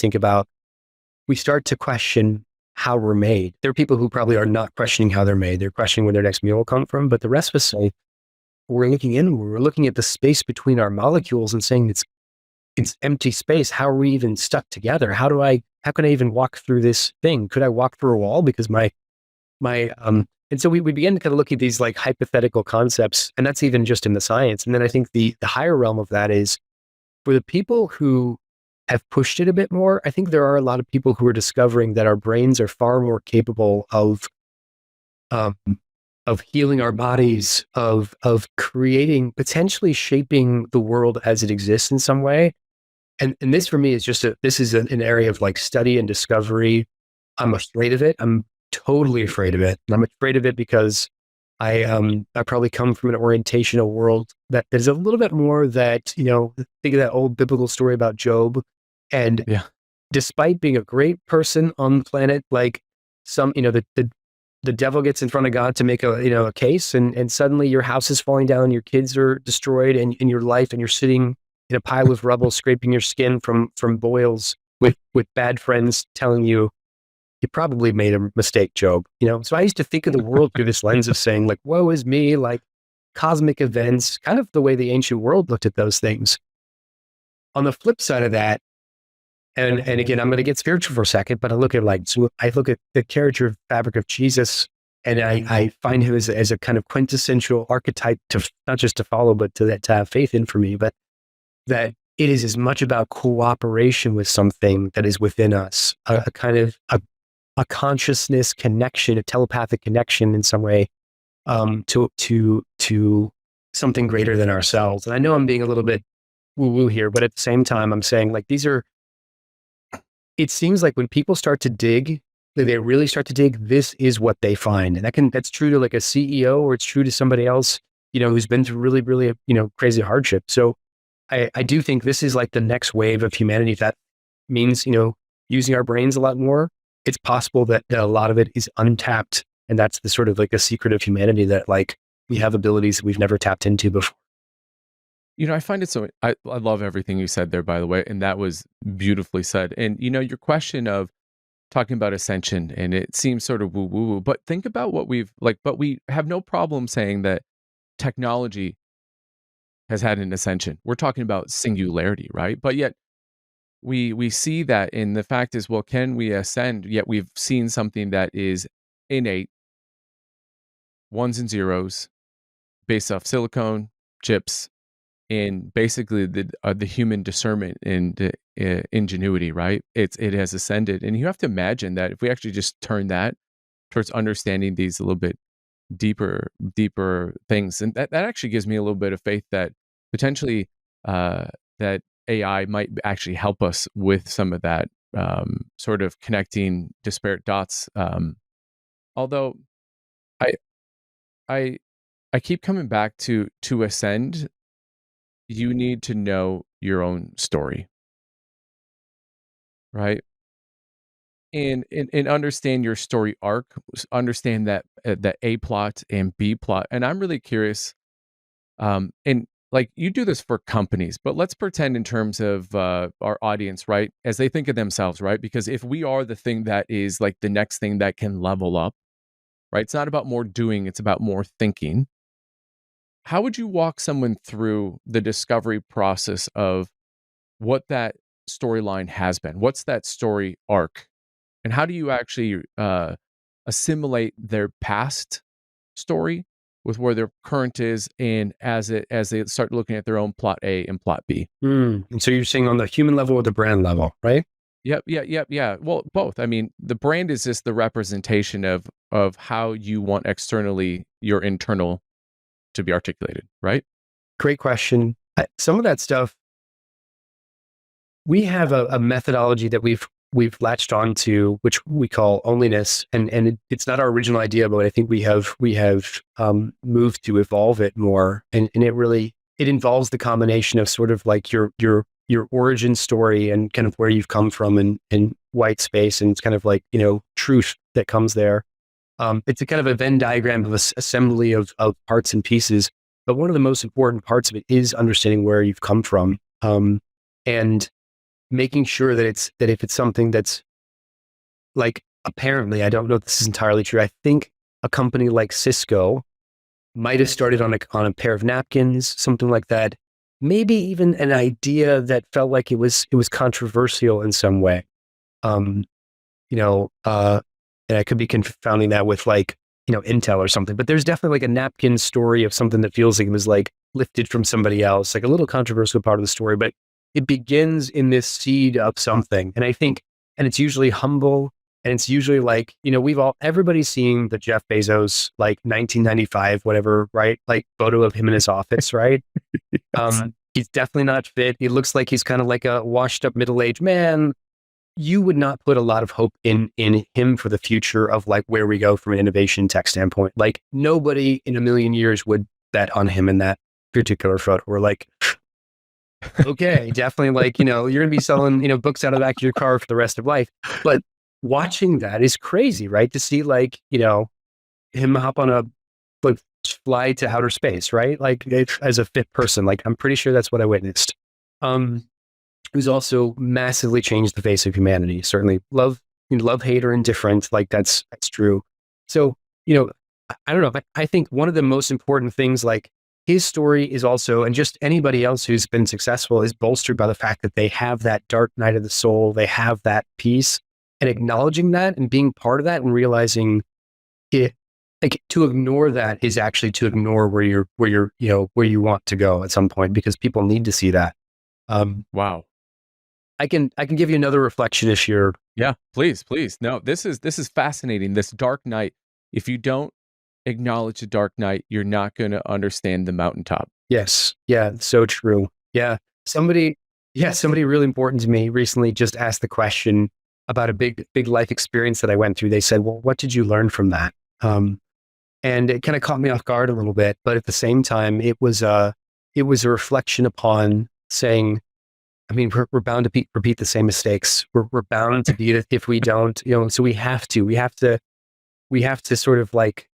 we start to question how we're made. There are people who probably are not questioning how they're made. They're questioning where their next meal will come from. But the rest of us say, we're looking inward. We're looking at the space between our molecules and saying it's empty space. How are we even stuck together? How can I even walk through this thing? Could I walk through a wall? Because and so we begin to kind of look at these like hypothetical concepts, and that's even just in the science. And then I think the higher realm of that is for the people who have pushed it a bit more. I think there are a lot of people who are discovering that our brains are far more capable um, of healing our bodies, of creating, potentially shaping the world as it exists in some way. And this for me is this is an area of like study and discovery. I'm afraid of it. I'm totally afraid of it. And I'm afraid of it because I probably come from an orientational world that is a little bit more that, think of that old biblical story about Job. And
Yeah.
despite being a great person on the planet, like the devil gets in front of God to make a case, and suddenly your house is falling down, your kids are destroyed, and in your life, and you're sitting in a pile of rubble, scraping your skin from boils with bad friends telling you probably made a mistake, Job. So I used to think of the world through this lens of saying like, woe is me, like cosmic events, kind of the way the ancient world looked at those things. On the flip side of that, and again, I'm going to get spiritual for a second, but I look at the character fabric of Jesus, and I find him as a kind of quintessential archetype to not just to follow, but to have faith in for me. But that it is as much about cooperation with something that is within us, a kind of a consciousness connection, a telepathic connection in some way, to something greater than ourselves. And I know I'm being a little bit woo-woo here, but at the same time, I'm saying like it seems like when people start to dig, they really start to dig, this is what they find. And that's true to like a CEO, or it's true to somebody else, who's been through really, really, crazy hardship. So I do think this is like the next wave of humanity. That means, using our brains a lot more. It's possible that a lot of it is untapped. And that's the sort of like a secret of humanity, that like we have abilities that we've never tapped into before.
I find it so, I love everything you said there, by the way, and that was beautifully said. And, your question of talking about ascension, and it seems sort of woo-woo, but think about what but we have no problem saying that technology has had an ascension. We're talking about singularity, right? But yet we see that, and the fact is, well, can we ascend? Yet we've seen something that is innate, ones and zeros, based off silicone, chips, and basically the human discernment and ingenuity, right? It has ascended, and you have to imagine that if we actually just turn that towards understanding these a little bit deeper things, and that actually gives me a little bit of faith that potentially that AI might actually help us with some of that, sort of connecting disparate dots. Although I I I keep coming back to ascend. You need to know your own story, right? And understand your story arc, understand that A plot and B plot. And I'm really curious, and like you do this for companies, but let's pretend in terms of our audience, right? As they think of themselves, right? Because if we are the thing that is like the next thing that can level up, right? It's not about more doing, it's about more thinking. How would you walk someone through the discovery process of what that storyline has been? What's that story arc? And how do you actually assimilate their past story with where their current is, and as they start looking at their own plot A and plot B?
And so you're saying on the human level or the brand level, right?
Yep, yeah. Well, both. I mean, the brand is just the representation of how you want externally your internal to be articulated, right?
Great question. Some of that stuff, we have a methodology that we've latched onto, which we call onlyness, and it's not our original idea, but I think we have moved to evolve it more, and it involves the combination of sort of like your origin story and kind of where you've come from, and white space, and it's kind of like truth that comes there. It's a kind of a Venn diagram of assembly of parts and pieces, but one of the most important parts of it is understanding where you've come from, and making sure that if it's something that's like, apparently, I don't know if this is entirely true. I think a company like Cisco might have started on a pair of napkins, something like that. maybe even an idea that felt like it was controversial in some way. Um, you know, and I could be confounding that with like, Intel or something, but there's definitely like a napkin story of something that feels like it was like lifted from somebody else, like a little controversial part of the story, but it begins in this seed of something. And I think, and it's usually humble, and it's usually like, everybody's seeing the Jeff Bezos, like 1995, whatever, right? Like photo of him in his office, right? He's definitely not fit. He looks like he's kind of like a washed up middle-aged man. You would not put a lot of hope in him for the future of like where we go from an innovation tech standpoint. Like nobody in a million years would bet on him in that particular photo. We're like, okay, definitely like, you're going to be selling, books out of the back of your car for the rest of life. But watching that is crazy, right? To see like, him hop on a like fly to outer space, right? Like as a fit person, like I'm pretty sure that's what I witnessed. Who's also massively changed the face of humanity. Certainly love, hate, or indifferent. Like that's true. So, I don't know, but I think one of the most important things, like his story is also, and just anybody else who's been successful is bolstered by the fact that they have that dark night of the soul. They have that peace, and acknowledging that and being part of that and realizing it, like to ignore that is actually to ignore where you want to go at some point, because people need to see that.
Wow.
I can give you another reflection if you're.
Yeah, please. No, this is fascinating. This dark night. If you don't acknowledge the dark night, you're not going to understand the mountaintop.
Yes. Yeah. So true. Yeah. Somebody really important to me recently just asked the question about a big life experience that I went through. They said, well, what did you learn from that? And it kind of caught me off guard a little bit, but at the same time, it was a reflection upon saying, I mean, we're bound to repeat the same mistakes. We're bound to be it if we don't, so we have to sort of like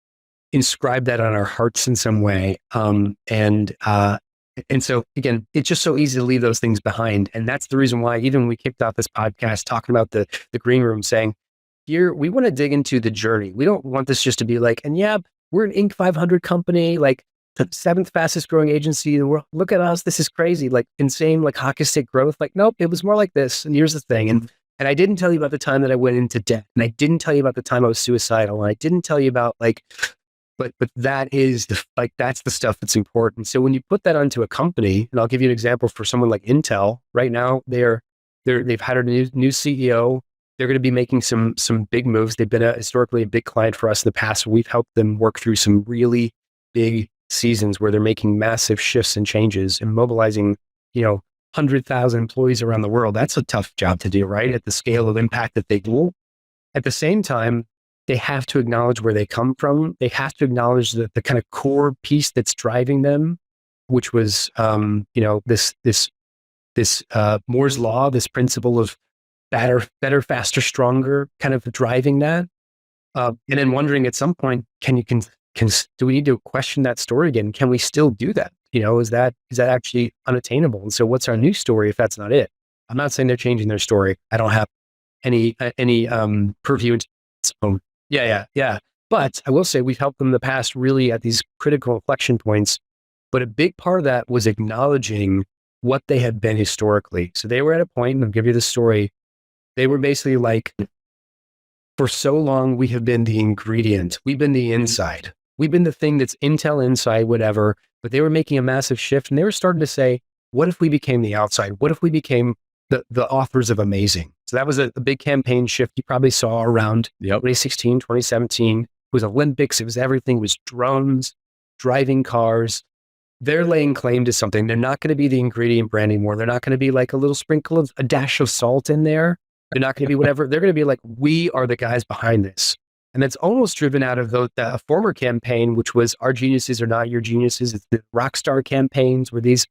inscribe that on our hearts in some way. And so again, it's just so easy to leave those things behind. And that's the reason why even when we kicked off this podcast talking about the green room, saying here, we want to dig into the journey. We don't want this just to be like, and yeah, we're an Inc. 500 company, like the 7th fastest growing agency in the world. Look at us. This is crazy, like insane, like hockey stick growth. Like, nope, it was more like this. And here's the thing. And I didn't tell you about the time that I went into debt. And I didn't tell you about the time I was suicidal. And I didn't tell you about like, but that is that's the stuff that's important. So when you put that onto a company, and I'll give you an example for someone like Intel right now, they've had a new CEO. They're going to be making some big moves. They've been historically a big client for us in the past. We've helped them work through some really big seasons where they're making massive shifts and changes and mobilizing, 100,000 employees around the world. That's a tough job to do, right? At the scale of impact that they do. At the same time, they have to acknowledge where they come from. They have to acknowledge the kind of core piece that's driving them, which was, this Moore's law, this principle of better, faster, stronger, kind of driving that. And then wondering at some point, do we need to question that story again? Can we still do that? Is that actually unattainable? And so what's our new story if that's not it? I'm not saying they're changing their story. I don't have any purview into so yeah. But I will say we've helped them in the past really at these critical inflection points. But a big part of that was acknowledging what they had been historically. So they were at a point, and I'll give you the story. They were basically like, for so long, we have been the ingredient. We've been the inside. We've been the thing that's Intel inside, whatever. But they were making a massive shift, and they were starting to say, what if we became the outside? What if we became the authors of amazing? So that was a big campaign shift you probably saw around 2016, 2017. It was Olympics. It was everything. It was drones, driving cars. They're laying claim to something. They're not going to be the ingredient brand anymore. They're not going to be like a little sprinkle of a dash of salt in there. They're not going to be whatever. They're going to be like, we are the guys behind this. And that's almost driven out of the former campaign, which was our geniuses are not your geniuses. It's the rock star campaigns where these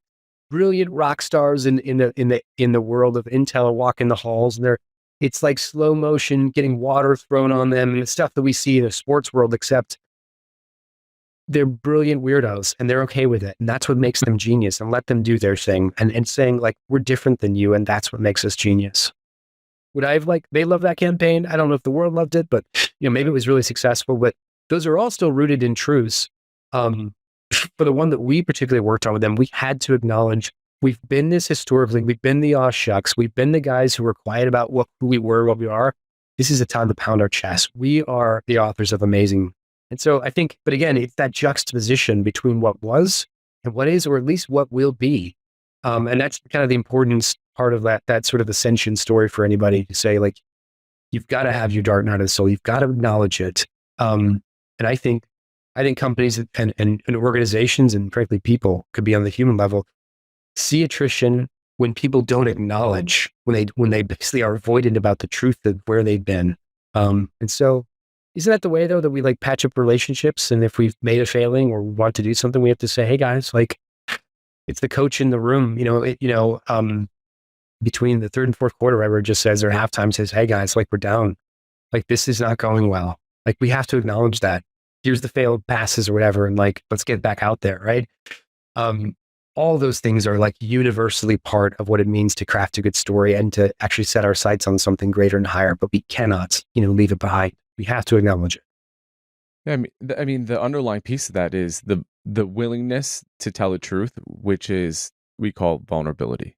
brilliant rock stars in the world of Intel walk in the halls, and it's like slow motion, getting water thrown on them, and the stuff that we see in the sports world, except they're brilliant weirdos and they're okay with it. And that's what makes them genius, and let them do their thing and saying like, we're different than you. And that's what makes us genius. Would I have they love that campaign? I don't know if the world loved it, but maybe it was really successful, but those are all still rooted in truths. For the one that we particularly worked on with them, we had to acknowledge we've been this historically. We've been the aw shucks. We've been the guys who were quiet about who we were, what we are. This is a time to pound our chest. We are the authors of amazing. And so I think, but again, it's that juxtaposition between what was and what is, or at least what will be. And that's kind of the importance part of that sort of ascension story for anybody to say, like, you've got to have your dark night of the soul. You've got to acknowledge it. And I think companies and organizations and frankly people could be on the human level see attrition when people don't acknowledge, when they basically are avoidant about the truth of where they've been. And so isn't that the way though, that we like patch up relationships? And if we've made a failing or want to do something, we have to say, hey guys, like it's the coach in the room, between the third and fourth quarter, right, where it just says, or halftime says, hey guys, like we're down, like this is not going well. Like we have to acknowledge that. Here's the failed passes or whatever. And like, let's get back out there. Right. All those things are like universally part of what it means to craft a good story and to actually set our sights on something greater and higher, but we cannot, leave it behind. We have to acknowledge it.
Yeah, I mean, the underlying piece of that is the willingness to tell the truth, which is we call vulnerability,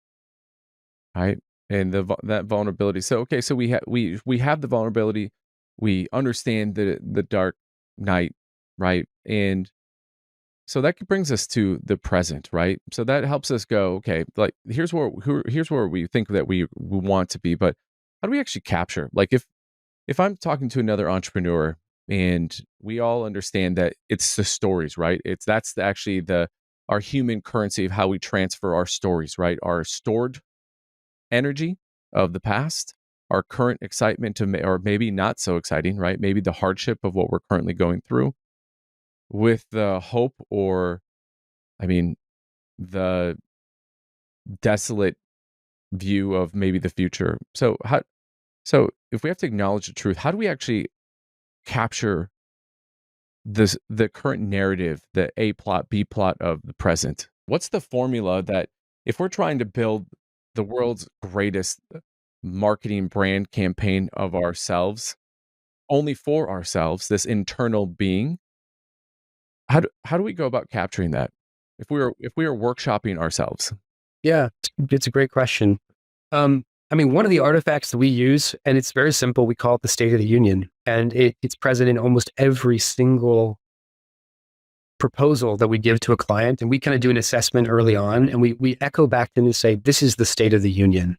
right? And that vulnerability. So okay, so we have the vulnerability. We understand the dark night, right? And so that brings us to the present, right? So that helps us go, okay, like here's where we think that we want to be, but how do we actually capture? Like if I'm talking to another entrepreneur and we all understand that it's the stories, right? That's actually our human currency of how we transfer our stories, right? Our stored energy of the past, our current excitement or maybe not so exciting, right? Maybe the hardship of what we're currently going through with the hope the desolate view of maybe the future. So if we have to acknowledge the truth, how do we actually capture the current narrative, the A plot, B plot of the present? What's the formula that if we're trying to build the world's greatest marketing brand campaign of ourselves, only for ourselves, this internal being, how do we go about capturing that? If we are workshopping ourselves?
Yeah, it's a great question. One of the artifacts that we use, and it's very simple, we call it the State of the Union, and it's present in almost every single proposal that we give to a client. And we kind of do an assessment early on, and we echo back to them and say, this is the State of the Union.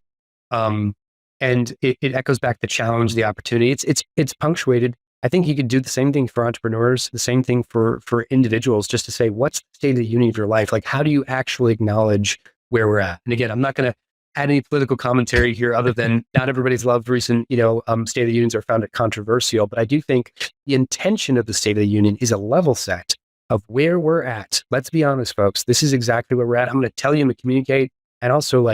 And it echoes back the challenge, the opportunity. It's punctuated. I think you could do the same thing for entrepreneurs, the same thing for individuals, just to say, what's the state of the union of your life? Like, how do you actually acknowledge where we're at? And again, I'm not going to add any political commentary here other than not everybody's loved recent, State of the Unions are found controversial, but I do think the intention of the State of the Union is a level set of where we're at. Let's be honest, folks. This is exactly where we're at. I'm going to tell you, I'm going to communicate, and also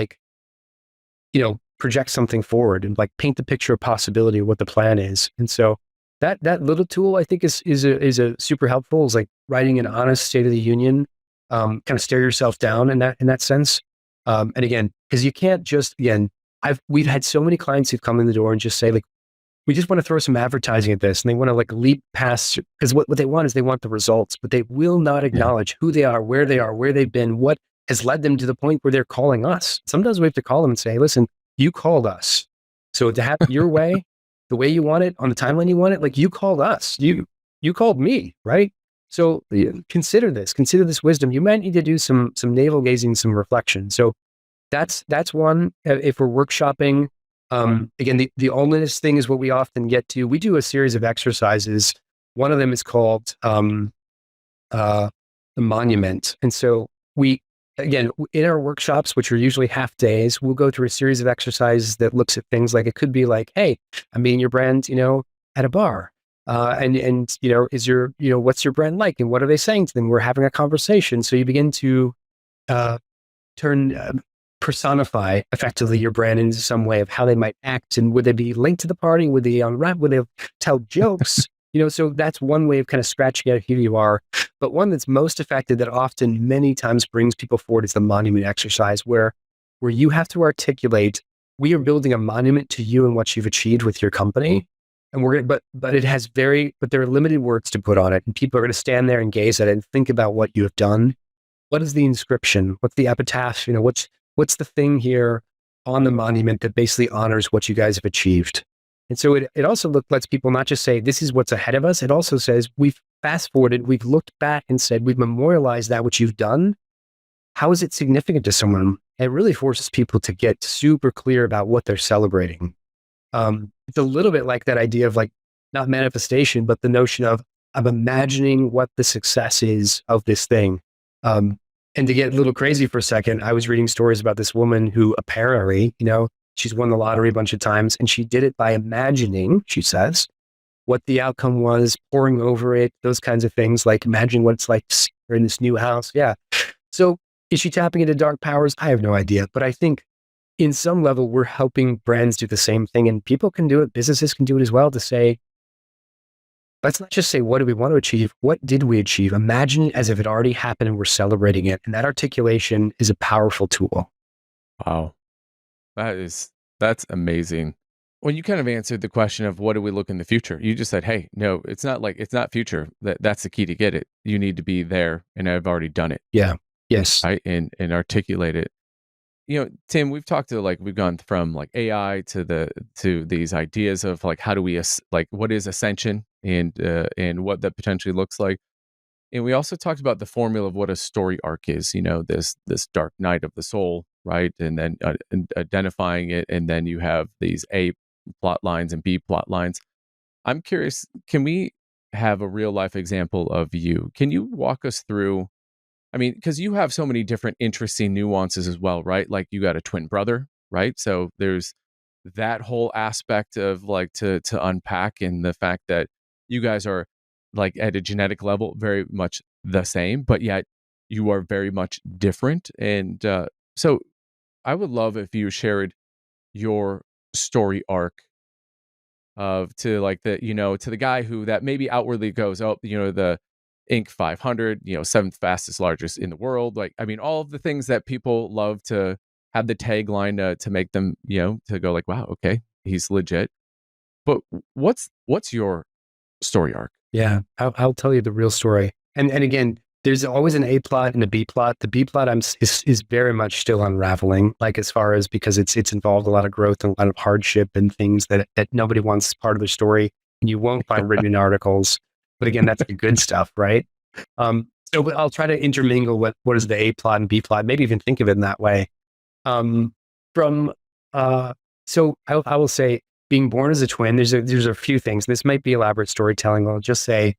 project something forward and like paint the picture of possibility of what the plan is. And so that little tool, I think, is a super helpful. Is like writing an honest State of the Union, kind of stare yourself down in that sense. And again, because you can't just, we've had so many clients who've come in the door and just say, like, we just want to throw some advertising at this, and they want to like leap past, because what they want is they want the results, but they will not acknowledge who they are, where they've been, what has led them to the point where they're calling us. Sometimes we have to call them and say, hey, listen, you called us. So to have your way, the way you want it, on the timeline you want it, like you called us, you called me, right? So consider this wisdom. You might need to do some navel gazing, some reflection. So that's one. If we're workshopping, again, the onlyness thing is what we often get to. We do a series of exercises. One of them is called the monument. And so again, in our workshops, which are usually half days, we'll go through a series of exercises that looks at things like, it could be like, hey, I'm meeting your brand, at a bar. And is your, what's your brand like? And what are they saying to them? We're having a conversation. So you begin to personify effectively your brand into some way of how they might act. And would they be linked to the party? Would they unwrap? Would they tell jokes? So that's one way of kind of scratching out who you are. But one that's most effective, that often many times brings people forward, is the monument exercise, where you have to articulate, we are building a monument to you and what you've achieved with your company. And we're going to, but it has but there are limited words to put on it. And people are going to stand there and gaze at it and think about what you have done. What is the inscription? What's the epitaph? what's the thing here on the monument that basically honors what you guys have achieved? And so it also lets people not just say, this is what's ahead of us. It also says, we've fast forwarded, we've looked back and said, we've memorialized that which you've done. How is it significant to someone? It really forces people to get super clear about what they're celebrating. It's a little bit like that idea of like, not manifestation, but the notion of imagining what the success is of this thing. And to get a little crazy for a second, I was reading stories about this woman who apparently, she's won the lottery a bunch of times, and she did it by imagining, she says, what the outcome was, poring over it, those kinds of things, like imagining what it's like to see her in this new house. Yeah. So is she tapping into dark powers? I have no idea. But I think in some level, we're helping brands do the same thing, and people can do it. Businesses can do it as well, to say, let's not just say, what do we want to achieve? What did we achieve? Imagine it as if it already happened and we're celebrating it. And that articulation is a powerful tool.
Wow. That's amazing. When you kind of answered the question of what do we look in the future, you just said, hey, no, it's not future. That's the key to get it. You need to be there, and I've already done it.
Yeah. Yes.
Right. And articulate it. Tim, we've gone from like AI to these ideas of like, how do we, like, what is ascension and what that potentially looks like. And we also talked about the formula of what a story arc is, this dark night of the soul, right? And then identifying it. And then you have these A plot lines and B plot lines. I'm curious, can we have a real life example of you? Can you walk us through? I mean, because you have so many different interesting nuances as well, right? Like you got a twin brother, right? So there's that whole aspect of like to unpack, and the fact that you guys are like at a genetic level very much the same, but yet you are very much different. And so I would love if you shared your story arc of to like to the guy who that maybe outwardly goes, oh, the Inc. 500, seventh fastest largest in the world. Like, I mean, all of the things that people love to have the tagline to make them, to go like, wow, okay, he's legit. But what's your story arc?
Yeah, I'll tell you the real story. And again, there's always an A plot and a B plot. The B plot is very much still unraveling, like as far as, because it's involved a lot of growth and a lot of hardship and things that nobody wants part of the story, and you won't find written in articles. But again, that's the good stuff, right? So I'll try to intermingle what is the A plot and B plot, maybe even think of it in that way. So I will say, being born as a twin, there's a few things. This might be elaborate storytelling. I'll just say,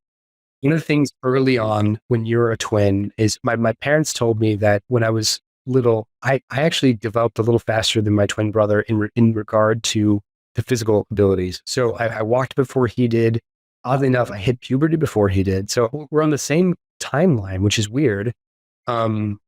one of the things early on when you're a twin is my parents told me that when I was little, I actually developed a little faster than my twin brother in regard to the physical abilities. So I walked before he did. Oddly enough, I hit puberty before he did. So we're on the same timeline, which is weird. And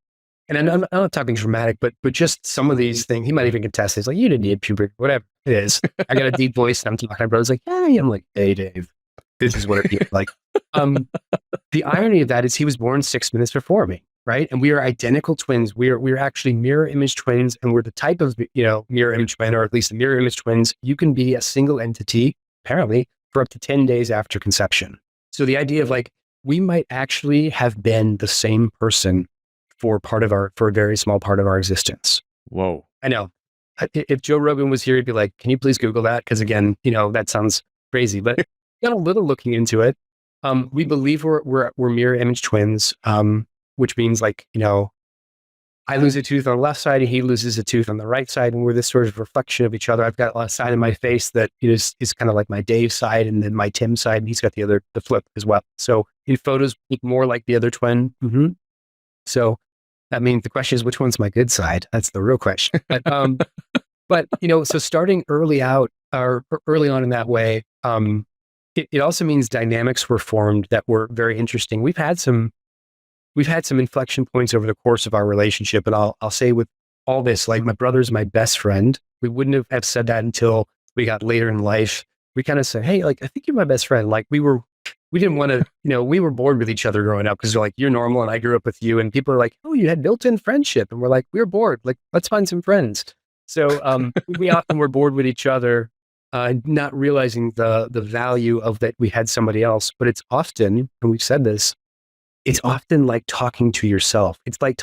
I'm not talking dramatic, but just some of these things, he might even contest. He's like, you didn't need puberty, whatever it is. I got a deep voice and I'm talking to my brother's like, hey, I'm like, hey, Dave, this is what it feels like. The irony of that is he was born 6 minutes before me, right? And we are identical twins. We're actually mirror image twins, and we're the type of, mirror image twin, or at least the mirror image twins. You can be a single entity, apparently, for up to 10 days after conception. So the idea of like, we might actually have been the same person for a very small part of our existence.
Whoa.
I know. If Joe Rogan was here, he'd be like, can you please Google that? Because again, that sounds crazy, but got a little looking into it. We believe we're mirror image twins, which means like, I lose a tooth on the left side and he loses a tooth on the right side, and we're this sort of reflection of each other. I've got a side of my face that is kind of like my Dave side, and then my Tim side, and he's got the flip as well. So in photos, look more like the other twin. Mm-hmm. So that means the question is, which one's my good side? That's the real question. But so starting early on in that way, it also means dynamics were formed that were very interesting. We've had some inflection points over the course of our relationship. And I'll say with all this, like, my brother's my best friend. We wouldn't have said that until we got later in life. We kind of said, hey, like, I think you're my best friend. Like we didn't want to, we were bored with each other growing up because they're like, you're normal and I grew up with you. And people are like, oh, you had built-in friendship. And we're like, we're bored. Like, let's find some friends. So we often were bored with each other, not realizing the value of that we had somebody else. But it's often, and we've said this, it's often like talking to yourself. It's like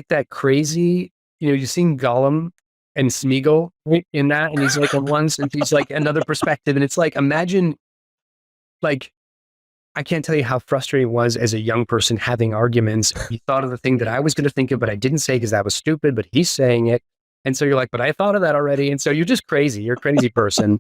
that crazy you've seen Gollum and Smeagol in that, and he's like on one, and he's like another perspective, and it's like, imagine, like, I can't tell you how frustrating it was as a young person having arguments. You thought of the thing that I was going to think of, but I didn't say because that was stupid, but he's saying it. And so you're like, but I thought of that already. And so you're just crazy. You're a crazy person.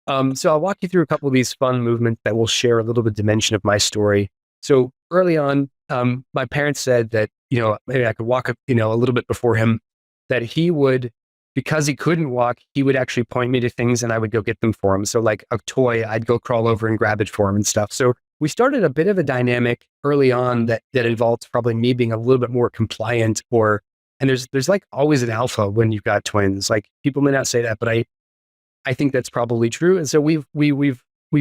So I'll walk you through a couple of these fun movements that will share a little bit of dimension of my story. So early on, my parents said that, maybe I could walk up, a little bit before him, that he would, because he couldn't walk, he would actually point me to things and I would go get them for him. So like a toy, I'd go crawl over and grab it for him and stuff. So we started a bit of a dynamic early on that involved probably me being a little bit more compliant, and there's like always an alpha when you've got twins. Like, people may not say that, but I think that's probably true. And so we've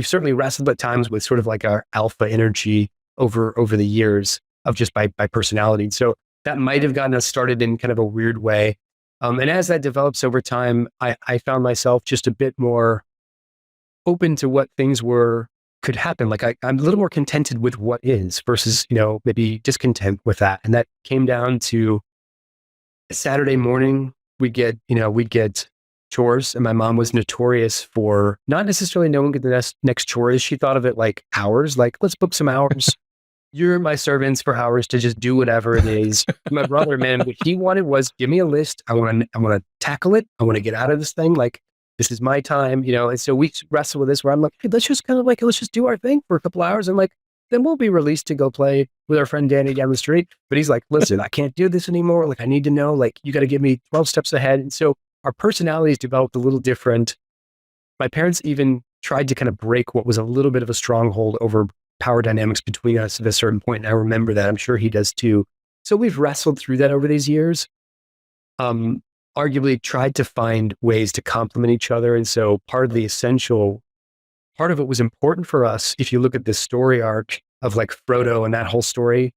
certainly wrestled at times with sort of like our alpha energy over the years of just by personality. So that might have gotten us started in kind of a weird way. And as that develops over time, I found myself just a bit more open to what things could happen. Like I'm a little more contented with what is versus, maybe discontent with that. And that came down to a Saturday morning, we'd get chores, and my mom was notorious for not necessarily knowing what the next chore is. She thought of it like hours, like, let's book some hours. You're my servants for hours to just do whatever it is. My brother, man, what he wanted was, give me a list. I want to tackle it. I want to get out of this thing. Like, this is my time, And so we wrestle with this where I'm like, hey, let's just do our thing for a couple hours. And like, then we'll be released to go play with our friend Danny down the street. But he's like, listen, I can't do this anymore. Like, I need to know, like, you got to give me 12 steps ahead. And so our personalities developed a little different. My parents even tried to kind of break what was a little bit of a stronghold over power dynamics between us at a certain point. And I remember that. I'm sure he does too. So we've wrestled through that over these years. Arguably tried to find ways to complement each other. And so part of it was important for us. If you look at this story arc of like Frodo and that whole story,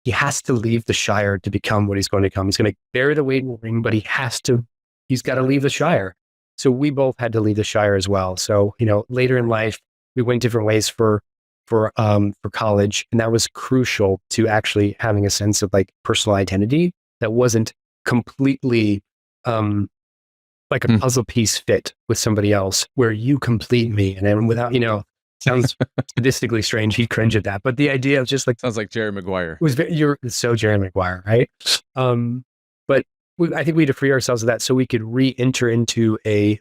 he has to leave the Shire to become what he's going to become. He's going to bear the weight in the ring, but he's got to leave the Shire. So we both had to leave the Shire as well. So, later in life, we went different ways for college. And that was crucial to actually having a sense of like personal identity that wasn't completely, like a puzzle piece fit with somebody else where you complete me. And then without, sounds statistically strange. He'd cringe at that. But the idea of just like,
sounds like Jerry Maguire.
You're so Jerry Maguire, right? But I think we had to free ourselves of that so we could re-enter into a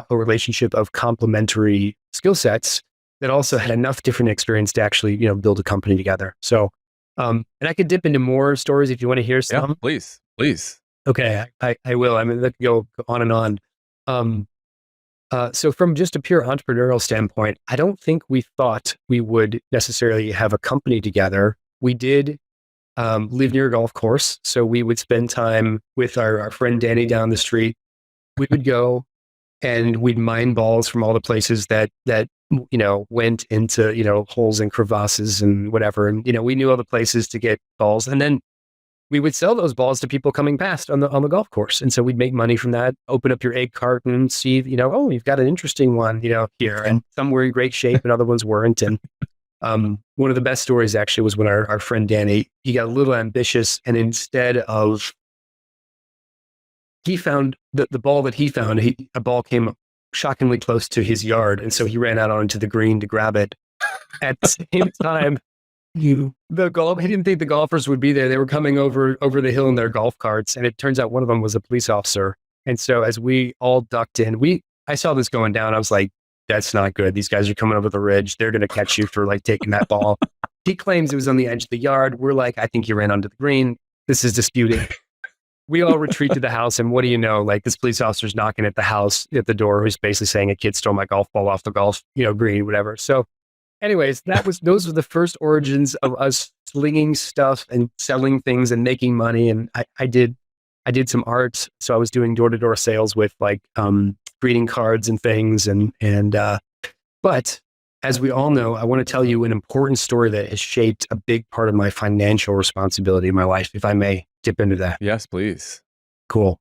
relationship of complementary skill sets that also had enough different experience to actually, build a company together. So, and I could dip into more stories if you want to hear some.
Yeah, please.
Okay, I will. I mean, that could go on and on. So from just a pure entrepreneurial standpoint, I don't think we thought we would necessarily have a company together. We did live near a golf course, so we would spend time with our friend Danny down the street. We would go and we'd mine balls from all the places that went into holes and crevasses and whatever, and we knew all the places to get balls, and then we would sell those balls to people coming past on the golf course. And so we'd make money from that, open up your egg carton, see, oh, you've got an interesting one, here. And some were in great shape and other ones weren't. And one of the best stories actually was when our friend Danny, he got a little ambitious, and instead of, he found the ball that he found, a ball came shockingly close to his yard. And so he ran out onto the green to grab it. At the same time, he didn't think the golfers would be there. They were coming over the hill in their golf carts, and it turns out one of them was a police officer. And so as we all ducked in, I saw this going down. I was like, that's not good. These guys are coming over the ridge. They're going to catch you for like taking that ball. He claims it was on the edge of the yard. We're like, I think you ran onto the green. This is disputed. We all retreat to the house, and what do you know? Like, this police officer's knocking at the house at the door, who's basically saying a kid stole my golf ball off the golf, green, whatever. So anyways, those were the first origins of us slinging stuff and selling things and making money. And I did some art. So I was doing door-to-door sales with like greeting cards and things. But as we all know, I want to tell you an important story that has shaped a big part of my financial responsibility in my life, if I may dip into that.
Yes, please.
Cool.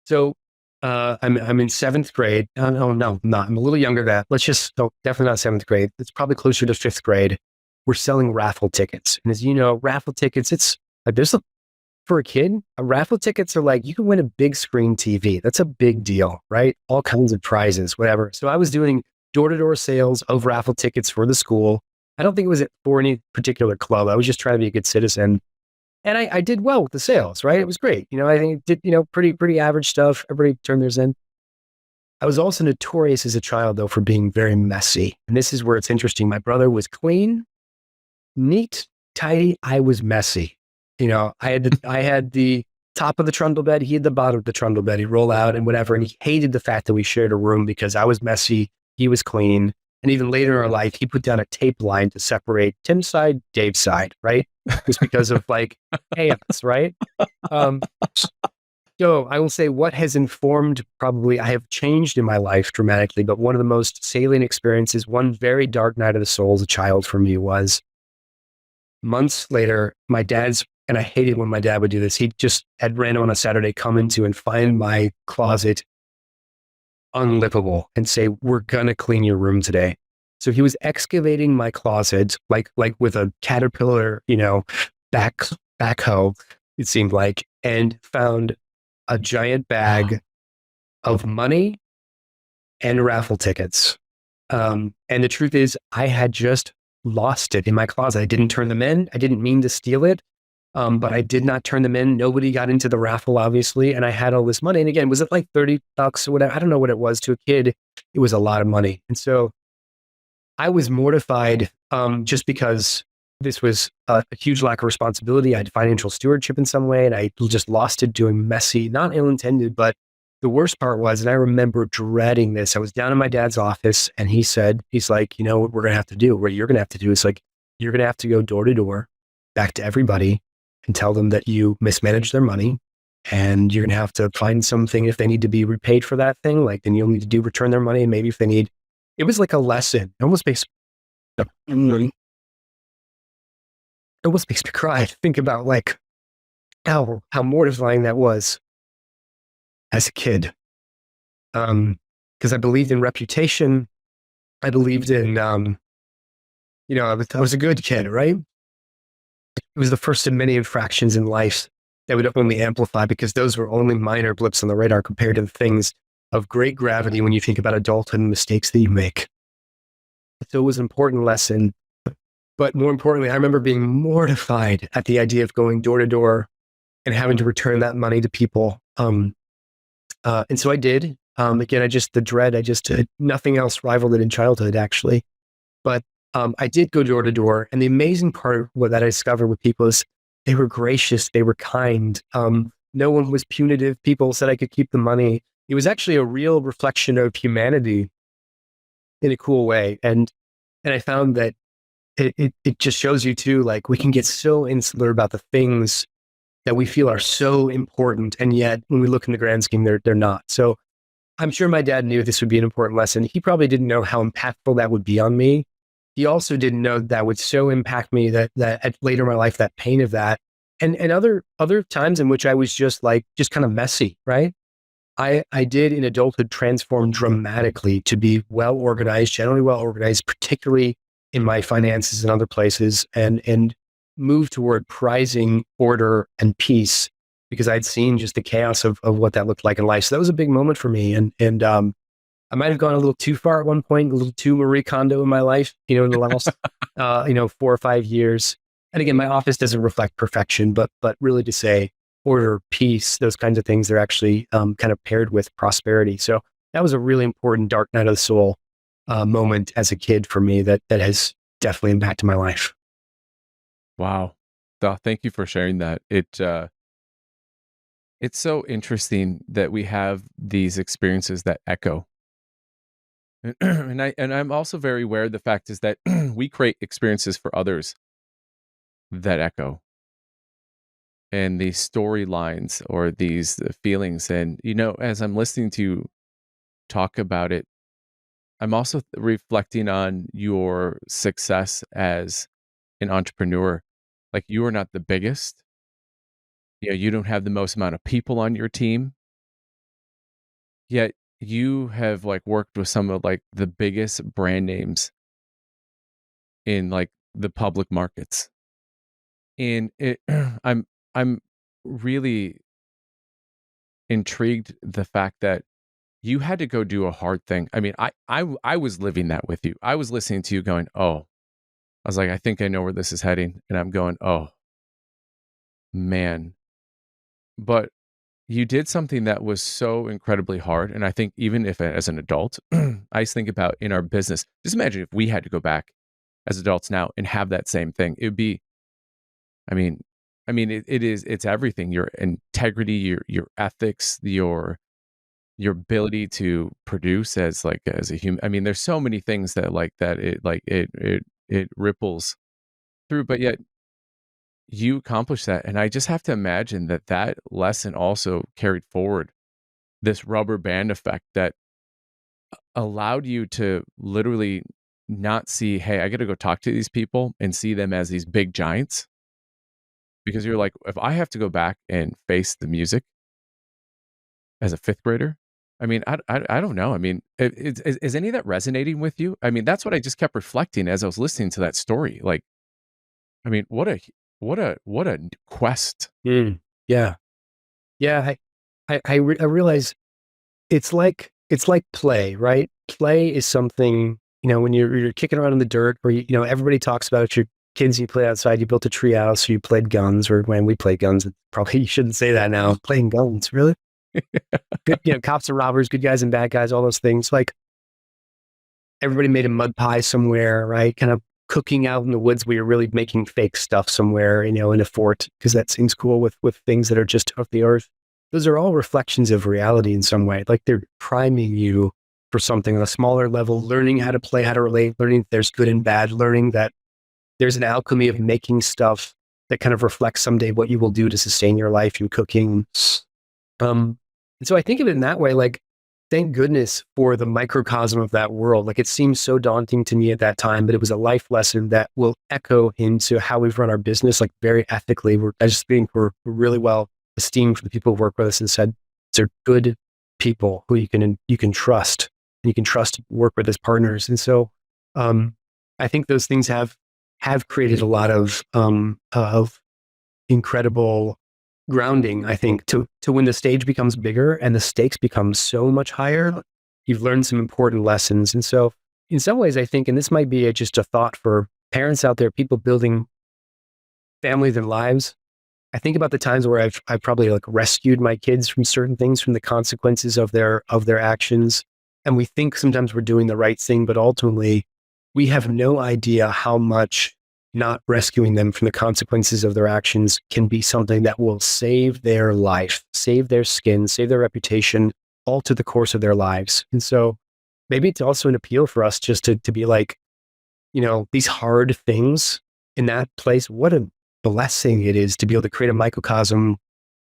So I'm in seventh grade. No, I'm not. I'm a little younger than that. Definitely not seventh grade. It's probably closer to fifth grade. We're selling raffle tickets. And as you know, raffle tickets, it's like there's for a kid, raffle tickets are like, you can win a big screen TV. That's a big deal, right? All kinds of prizes, whatever. So I was doing door-to-door sales of raffle tickets for the school. I don't think it was for any particular club. I was just trying to be a good citizen. And I did well with the sales, right? It was great. I think it did, pretty average stuff. Everybody turned theirs in. I was also notorious as a child, though, for being very messy. And this is where it's interesting. My brother was clean, neat, tidy. I was messy. I had the top of the trundle bed. He had the bottom of the trundle bed. He'd roll out and whatever. And he hated the fact that we shared a room because I was messy. He was clean. And even later in our life, he put down a tape line to separate Tim's side, Dave's side, right? Just because of like chaos, right? So I will say what has informed probably, I have changed in my life dramatically, but one of the most salient experiences, one very dark night of the soul as a child for me was months later, my dad's, and I hated when my dad would do this. He just had random on a Saturday come into and find my closet unlivable and say, we're going to clean your room today. So he was excavating my closet, like with a caterpillar, backhoe, it seemed like, and found a giant bag of money and raffle tickets. And the truth is, I had just lost it in my closet. I didn't turn them in. I didn't mean to steal it, but I did not turn them in. Nobody got into the raffle, obviously. And I had all this money. And again, was it like $30 or whatever? I don't know what it was to a kid. It was a lot of money. And so I was mortified just because this was a huge lack of responsibility. I had financial stewardship in some way, and I just lost it doing messy, not ill-intended, but the worst part was, and I remember dreading this, I was down in my dad's office and he's like, what we're going to have to do, what you're going to have to do is like, you're going to have to go door to door back to everybody and tell them that you mismanaged their money. And you're going to have to find something if they need to be repaid for that thing, like then you'll need to return their money. And maybe if they need, it was like a lesson. It almost makes me cry to think about like how mortifying that was as a kid. Because I believed in reputation. I believed in, I was a good kid, right? It was the first of many infractions in life that would only amplify because those were only minor blips on the radar compared to the things of great gravity when you think about adulthood and mistakes that you make. So it was an important lesson. But more importantly, I remember being mortified at the idea of going door to door and having to return that money to people. And so I did. Again, the dread, nothing else rivaled it in childhood, actually. But I did go door to door. And the amazing part that I discovered with people is they were gracious, they were kind. No one was punitive. People said I could keep the money. It was actually a real reflection of humanity in a cool way. And I found that it just shows you too, like we can get so insular about the things that we feel are so important. And yet when we look in the grand scheme, they're not. So I'm sure my dad knew this would be an important lesson. He probably didn't know how impactful that would be on me. He also didn't know that would so impact me that at later in my life, that pain of that. And other times in which I was just kind of messy, right? I did in adulthood transform dramatically to be generally well organized, particularly in my finances and other places, and move toward prizing order and peace because I'd seen just the chaos of what that looked like in life. So that was a big moment for me. And I might have gone a little too far at one point, a little too Marie Kondo in my life, in the last, 4 or 5 years. And again, my office doesn't reflect perfection, but really to say order, peace, those kinds of things, they're actually kind of paired with prosperity. So that was a really important dark night of the soul moment as a kid for me that has definitely impacted my life.
Wow. Thank you for sharing that. It's so interesting that we have these experiences that echo. And I'm also very aware of the fact is that we create experiences for others that echo and these storylines or these feelings. And, as I'm listening to you talk about it, I'm also reflecting on your success as an entrepreneur. Like you are not the biggest, you don't have the most amount of people on your team, yet you have worked with some of the biggest brand names in the public markets. And I'm really intrigued the fact that you had to go do a hard thing. I mean, I was living that with you. I was listening to you going, "Oh," I was like, "I think I know where this is heading," and I'm going, "Oh man," but you did something that was so incredibly hard. And I think even if as an adult, I just think about in our business. Just imagine if we had to go back as adults now and have that same thing. It would be, I mean, it's everything. Your integrity, your ethics, your ability to produce as a human. I mean, there's so many things that it ripples through, but yet you accomplished that. And I just have to imagine that that lesson also carried forward this rubber band effect that allowed you to literally not see, hey, I got to go talk to these people and see them as these big giants. Because you're like, if I have to go back and face the music as a fifth grader, I mean, I don't know. I mean, is any of that resonating with you? I mean, that's what I just kept reflecting as I was listening to that story. Like, I mean, what a quest.
Mm, yeah. Yeah. I realize it's like play, right? Play is something, when you're kicking around in the dirt, or everybody talks about your kids, you play outside, you built a tree house, or you played guns, or when we played guns, probably you shouldn't say that now. Playing guns, really? Good, cops and robbers, good guys and bad guys, all those things. Like everybody made a mud pie somewhere, right? Kind of cooking out in the woods where you're really making fake stuff somewhere, in a fort, because that seems cool with things that are just of the earth. Those are all reflections of reality in some way. Like they're priming you for something on a smaller level, learning how to play, how to relate, learning that there's good and bad, learning that there's an alchemy of making stuff that kind of reflects someday what you will do to sustain your life in cooking. And so I think of it in that way, like, thank goodness for the microcosm of that world. Like it seems so daunting to me at that time, but it was a life lesson that will echo into how we've run our business, like very ethically. I just think we're really well esteemed for the people who work with us, and said they're good people who you can trust, and you can trust to work with as partners. And so I think those things have created a lot of incredible grounding. I think to when the stage becomes bigger and the stakes become so much higher, you've learned some important lessons. And so in some ways, I think, and this might be just a thought for parents out there, people building families and lives, I think about the times where I've probably like rescued my kids from certain things, from the consequences of their actions. And we think sometimes we're doing the right thing, but ultimately we have no idea how much not rescuing them from the consequences of their actions can be something that will save their life, save their skin, save their reputation, alter the course of their lives. And so maybe it's also an appeal for us just to be like, these hard things in that place. What a blessing it is to be able to create a microcosm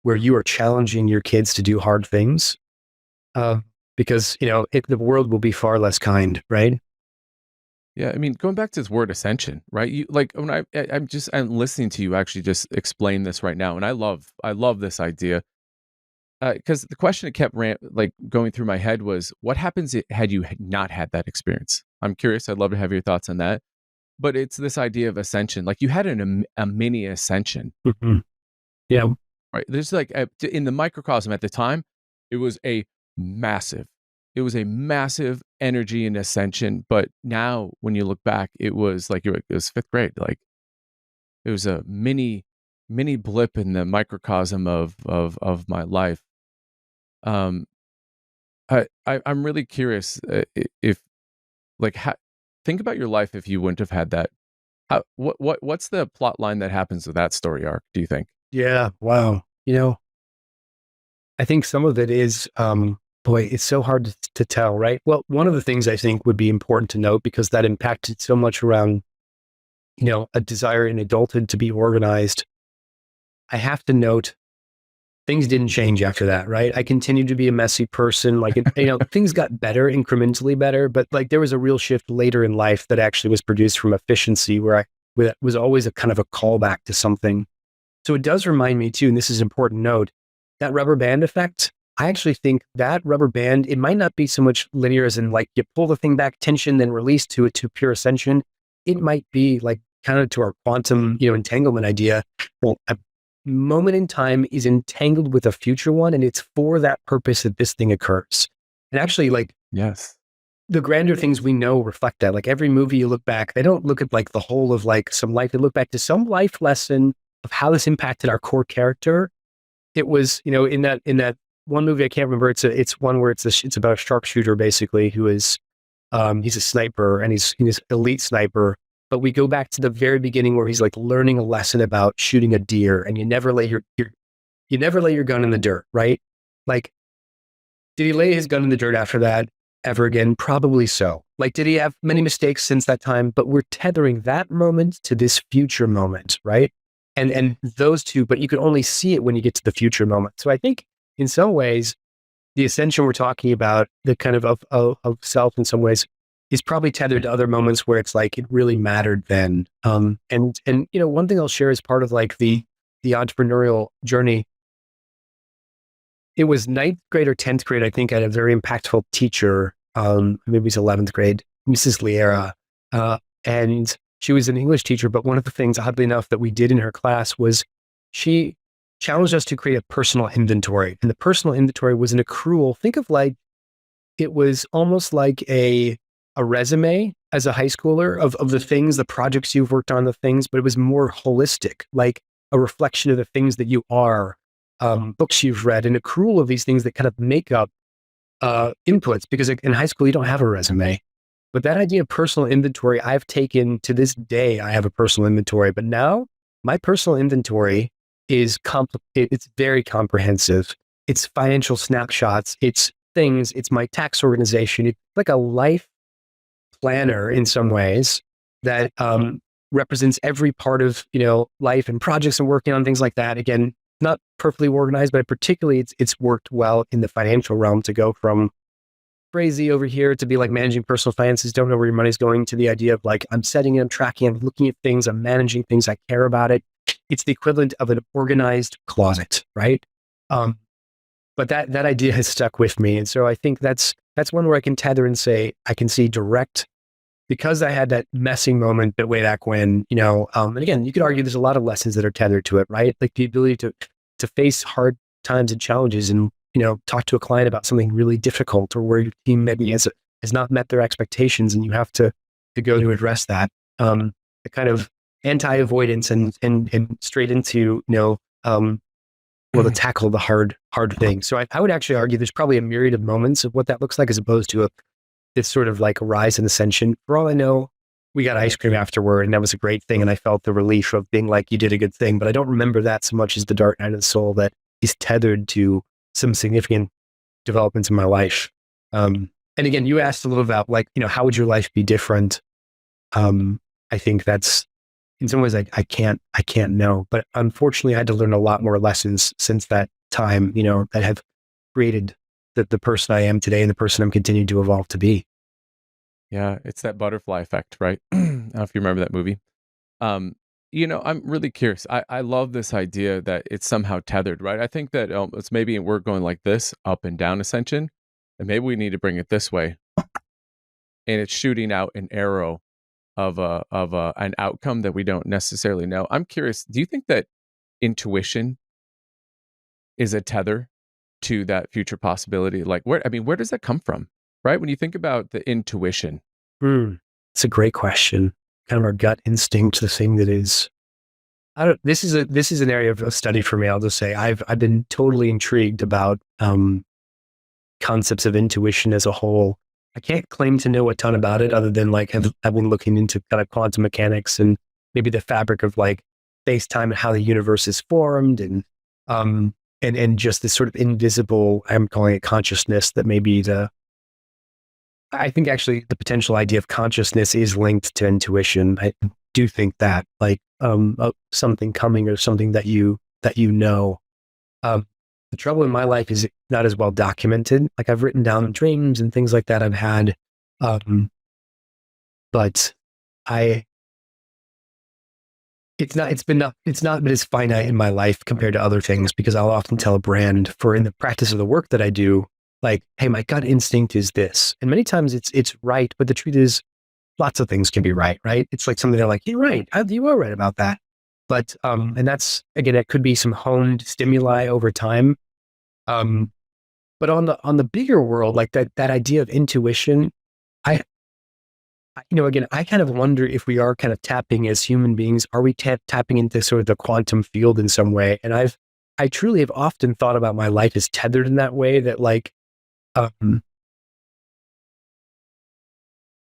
where you are challenging your kids to do hard things. Because, the world will be far less kind, right?
Yeah, I mean, going back to this word ascension, right? You like when I'm listening to you actually just explain this right now, and I love this idea because the question that kept going through my head was, what happens had you not had that experience? I'm curious. I'd love to have your thoughts on that. But it's this idea of ascension, like you had a mini ascension,
Mm-hmm. Yeah.
right? There's in the microcosm at the time, it was a massive it was a massive energy and ascension. But now when you look back, it was like it was fifth grade. Like it was a mini blip in the microcosm of my life. Um, I'm really curious if think about your life if you wouldn't have had that. What's the plot line that happens with that story arc, do you think?
Yeah. Wow. I think some of it is, boy, it's so hard to tell, right? Well, one of the things I think would be important to note, because that impacted so much around, a desire in adulthood to be organized. I have to note things didn't change after that, right? I continued to be a messy person. Like, things got better, incrementally better, but like there was a real shift later in life that actually was produced from efficiency, where it was always a kind of a callback to something. So it does remind me too, and this is an important note, that rubber band effect. I actually think that rubber band, it might not be so much linear as in like you pull the thing back, tension, then release to pure ascension. It might be like kind of to our quantum, entanglement idea. Well, moment in time is entangled with a future one, and it's for that purpose that this thing occurs. And actually, like,
Yes.
the grander things we know reflect that. Like, every movie you look back, they don't look at like the whole of like some life. They look back to some life lesson of how this impacted our core character. It was, in that one movie, I can't remember. It's one where it's about a sharpshooter basically who is, he's a sniper and he's elite sniper. But we go back to the very beginning where he's like learning a lesson about shooting a deer, and you never lay your gun in the dirt, right? Like, did he lay his gun in the dirt after that ever again? Probably so. Like, did he have many mistakes since that time? But we're tethering that moment to this future moment, right? And those two, but you can only see it when you get to the future moment. So I think in some ways, the ascension we're talking about, the kind of self in some ways, is probably tethered to other moments where it's like it really mattered then. And one thing I'll share as part of like the entrepreneurial journey, it was ninth grade or 10th grade, I think. I had a very impactful teacher, maybe it was 11th grade, Mrs. Liera. And she was an English teacher, but one of the things, oddly enough, that we did in her class was she challenged us to create a personal inventory. And the personal inventory was an accrual. Think of like, it was almost like a resume as a high schooler of the things, the projects you've worked on, the things, but it was more holistic, like a reflection of the things that you are, books you've read, an accrual of these things that kind of make up inputs. Because in high school, you don't have a resume. But that idea of personal inventory, I've taken to this day. I have a personal inventory, but now my personal inventory is it's very comprehensive. It's financial snapshots. It's things. It's my tax organization. It's like a life planner in some ways that represents every part of life and projects and working on things like that. Again, not perfectly organized, but particularly it's worked well in the financial realm to go from crazy over here to be like managing personal finances, don't know where your money's going, to the idea of like, I'm setting it, I'm tracking, I'm looking at things, I'm managing things, I care about it. It's the equivalent of an organized closet, right? But that idea has stuck with me. And so I think that's one where I can tether and say, I can see direct, because I had that messy moment that way back when, and again, you could argue there's a lot of lessons that are tethered to it, right? Like the ability to face hard times and challenges and, talk to a client about something really difficult, or where your team maybe has not met their expectations and you have to go to address that. The kind of anti-avoidance and straight into, to tackle the hard thing. So I would actually argue there's probably a myriad of moments of what that looks like, as opposed to this sort of like a rise and ascension. For all I know, we got ice cream afterward, and that was a great thing. And I felt the relief of being like, you did a good thing. But I don't remember that so much as the dark night of the soul that is tethered to some significant developments in my life. And again, you asked a little about like, how would your life be different? I think that's, in some ways, I can't know. But unfortunately, I had to learn a lot more lessons since that time, that have created the person I am today and the person I'm continuing to evolve to be.
Yeah, it's that butterfly effect, right? I don't know if you remember that movie. I'm really curious. I love this idea that it's somehow tethered, right? I think that it's maybe we're going like this, up and down ascension, and maybe we need to bring it this way, and it's shooting out an arrow of an outcome that we don't necessarily know. I'm curious. Do you think that intuition is a tether to that future possibility? Like, where does that come from, right? When you think about the intuition.
It's a great question. Kind of our gut instinct, the thing that is, this is an area of study for me. I'll just say I've been totally intrigued about concepts of intuition as a whole. I can't claim to know a ton about it, other than like I've been looking into kind of quantum mechanics and maybe the fabric of like space-time and how the universe is formed, and just this sort of invisible, I'm calling it consciousness, that maybe I think actually the potential idea of consciousness is linked to intuition. I do think that like something coming, or something that you know. The trouble in my life is it's not as well documented. Like, I've written down dreams and things like that I've had, but it's not been as finite in my life compared to other things, because I'll often tell a brand, for in the practice of the work that I do, like, hey, my gut instinct is this. And many times it's right, but the truth is lots of things can be right? It's like something they're like, you're right. You are right about that. And that's, again, it could be some honed stimuli over time. But on the bigger world, like that idea of intuition, again, I kind of wonder if we are kind of tapping as human beings, are we tapping into sort of the quantum field in some way? And I truly have often thought about my life as tethered in that way, that like,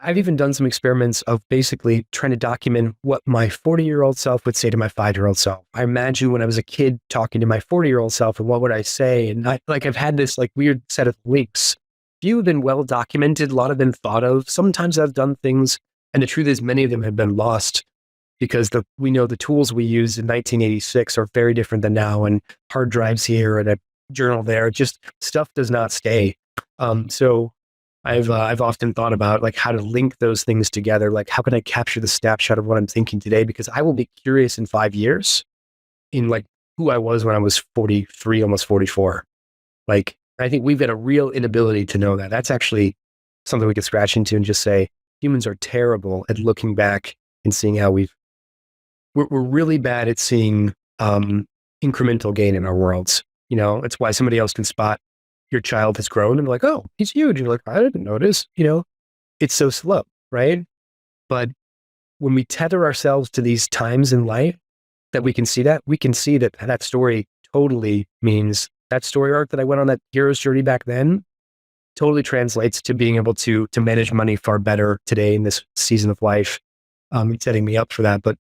I've even done some experiments of basically trying to document what my 40-year-old self would say to my 5-year-old self. I imagine when I was a kid talking to my 40-year-old self, and what would I say? And I've had this like weird set of links. Few have been well documented, a lot have been thought of. Sometimes I've done things, and the truth is many of them have been lost because we know the tools we used in 1986 are very different than now, and hard drives here and a journal there. Just stuff does not stay. So I've often thought about like how to link those things together. Like, how can I capture the snapshot of what I'm thinking today? Because I will be curious in 5 years in like who I was when I was 43, almost 44. Like, I think we've got a real inability to know that. That's actually something we could scratch into and just say humans are terrible at looking back and seeing how we're really bad at seeing incremental gain in our worlds. It's why somebody else can spot your child has grown and like, oh, he's huge. And you're like, I didn't notice, it's so slow, right? But when we tether ourselves to these times in life that we can see that story totally means that story arc that I went on, that hero's journey back then, totally translates to being able to manage money far better today in this season of life. It's setting me up for that. But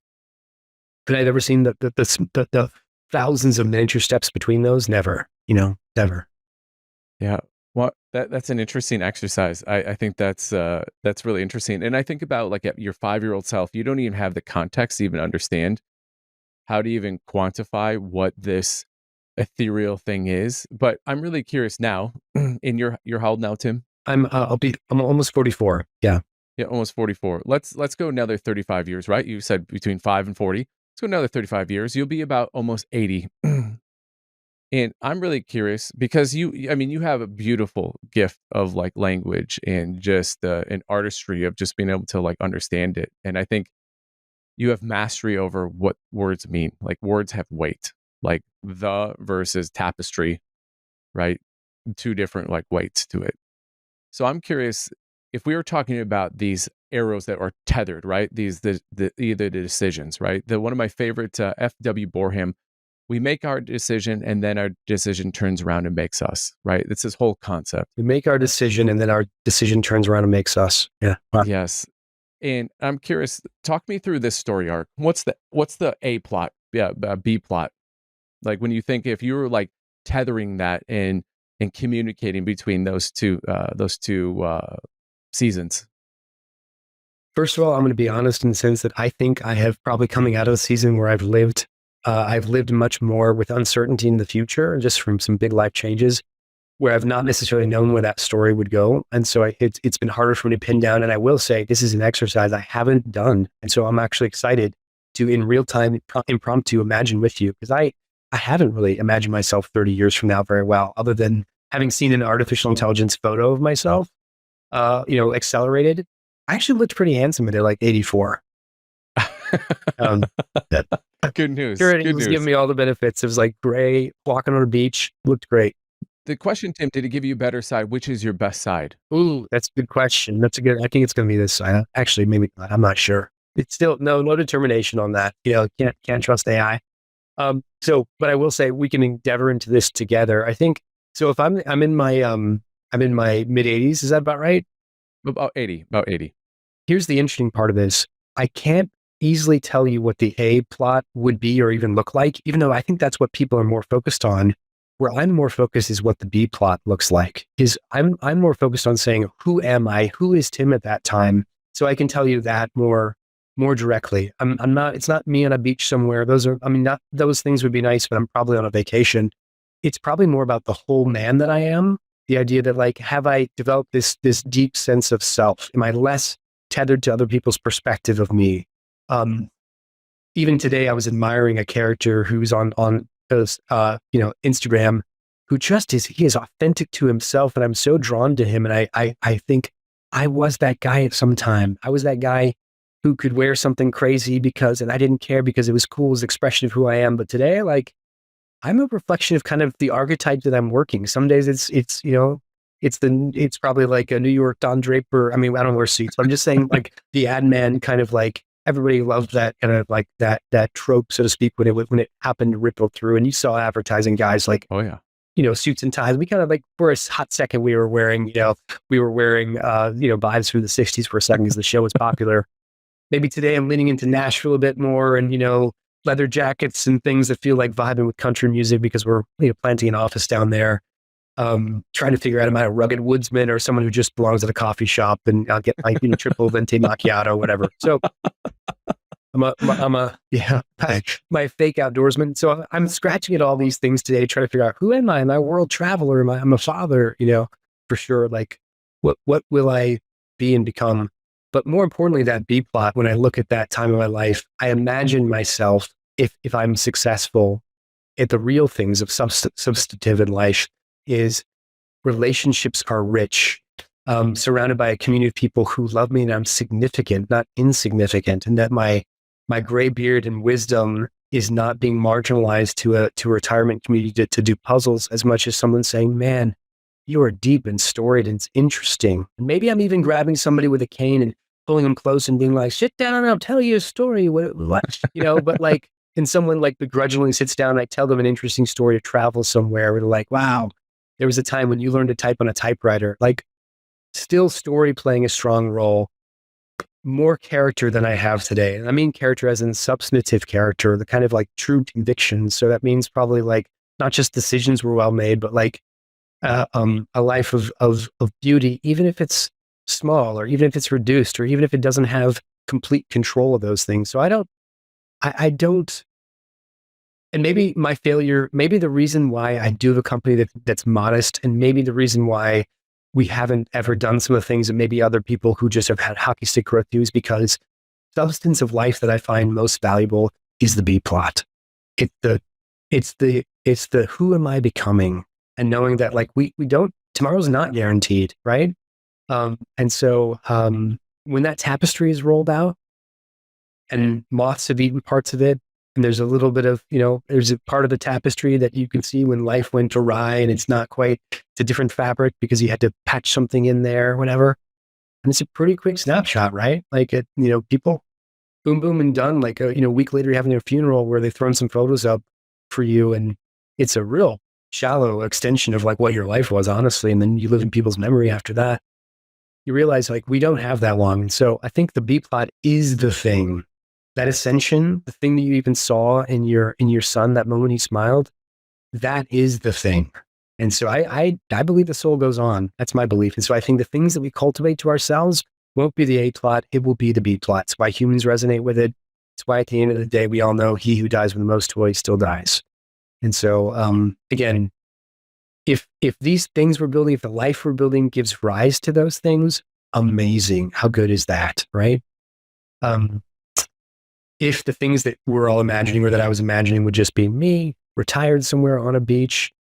could I have ever seen the thousands of miniature steps between those? Never, never.
Yeah. Well, that's an interesting exercise. I think that's really interesting. And I think about like at your 5-year-old self, you don't even have the context to even understand how to even quantify what this ethereal thing is. But I'm really curious now. In your how old now, Tim?
I'm almost 44. Yeah.
Yeah, almost 44. Let's go another 35 years, right? You said between 5 and 40. Let's go another 35 years. You'll be about almost 80. And I'm really curious because you have a beautiful gift of like language and just an artistry of just being able to like understand it. And I think you have mastery over what words mean. Like words have weight, like the versus tapestry, right? Two different like weights to it. So I'm curious if we were talking about these arrows that are tethered, right? Either the decisions, right? One of my favorite F.W. Boreham, we make our decision and then our decision turns around and makes us, right? It's this whole concept.
We make our decision and then our decision turns around and makes us. Yeah. Wow.
Yes. And I'm curious, talk me through this story arc. What's the A plot? Yeah, B plot. Like when you think if you were like tethering that and communicating between those two seasons.
First of all, I'm going to be honest in the sense that I think I have probably coming out of a season where I've lived much more with uncertainty in the future, just from some big life changes where I've not necessarily known where that story would go. And so it's been harder for me to pin down. And I will say, this is an exercise I haven't done. And so I'm actually excited to, in real time, impromptu imagine with you, because I haven't really imagined myself 30 years from now very well, other than having seen an artificial intelligence photo of myself, accelerated. I actually looked pretty handsome at like 84.
Good news.
He was giving me all the benefits. It was like gray, walking on a beach, looked great.
The question, Tim, did it give you a better side? Which is your best side?
Ooh, that's a good question. I think it's going to be this side. Actually, maybe not. I'm not sure. It's still no determination on that. Can't trust AI. But I will say we can endeavor into this together. I think so. If I'm in my mid 80s, is that about right?
About 80.
Here's the interesting part of this. I can't easily tell you what the A plot would be or even look like, even though I think that's what people are more focused on. Where I'm more focused is what the B plot looks like. I'm more focused on saying, who am I? Who is Tim at that time? So I can tell you that more directly. I'm not, it's not me on a beach somewhere. Not those things would be nice, but I'm probably on a vacation. It's probably more about the whole man that I am. The idea that like, have I developed this deep sense of self? Am I less tethered to other people's perspective of me? Even today, I was admiring a character who's on Instagram, who he is authentic to himself, and I'm so drawn to him. And I think I was that guy at some time. I was that guy who could wear something crazy and I didn't care because it was cool, it was expression of who I am. But today, like, I'm a reflection of kind of the archetype that I'm working. Some days it's probably like a New York Don Draper. I mean, I don't wear suits, but I'm just saying like the ad man kind of like everybody loved that kind of like that trope, so to speak, when it happened to ripple through. And you saw advertising guys like,
Oh yeah.
suits and ties. We kind of like for a hot second we were wearing vibes through the 60s for a second because the show was popular. Maybe today I'm leaning into Nashville a bit more and, leather jackets and things that feel like vibing with country music because we're planting an office down there. Trying to figure out am I a rugged woodsman or someone who just belongs at a coffee shop and I'll get my triple venti macchiato, whatever. So my fake outdoorsman. So I'm scratching at all these things today, trying to figure out who am I? Am I a world traveler? I'm a father, for sure. Like what will I be and become? But more importantly, that B plot, when I look at that time of my life, I imagine myself, if I'm successful at the real things of substantive in life, is relationships are rich, surrounded by a community of people who love me and I'm significant, not insignificant, and that my gray beard and wisdom is not being marginalized to a retirement community to do puzzles as much as someone saying, man, you are deep and storied and it's interesting. And maybe I'm even grabbing somebody with a cane and pulling them close and being like, sit down and I'll tell you a story. What? But like, and someone like begrudgingly sits down and I tell them an interesting story to travel somewhere. We're like, wow, there was a time when you learned to type on a typewriter. Like, still story playing a strong role, more character than I have today. And I mean character as in substantive character, the kind of like true convictions. So that means probably like not just decisions were well made, but like a life of beauty, even if it's small or even if it's reduced or even if it doesn't have complete control of those things. So I don't, and maybe my failure, maybe the reason why I do have a company that's modest, and maybe the reason why we haven't ever done some of the things that maybe other people who just have had hockey stick growth do, is because substance of life that I find most valuable is the B plot. It's the who am I becoming, and knowing that like we don't, tomorrow's not guaranteed, right? And so when that tapestry is rolled out and moths have eaten parts of it, and there's a little bit of, there's a part of the tapestry that you can see when life went awry and it's not quite, it's a different fabric because you had to patch something in there, whatever. And it's a pretty quick snapshot, right? Like people boom, boom, and done. Like a week later, you're having a funeral where they've thrown some photos up for you. And it's a real shallow extension of like what your life was, honestly. And then you live in people's memory after that. You realize like we don't have that long. And so I think the B plot is the thing, that ascension, the thing that you even saw in your son, that moment he smiled, that is the thing. And so I believe the soul goes on. That's my belief. And so I think the things that we cultivate to ourselves won't be the A plot. It will be the B plot. It's why humans resonate with it. It's why at the end of the day, we all know he who dies with the most toys still dies. And so, again, if these things we're building, if the life we're building gives rise to those things, amazing. How good is that, right? If the things that we're all imagining or that I was imagining would just be me retired somewhere on a beach,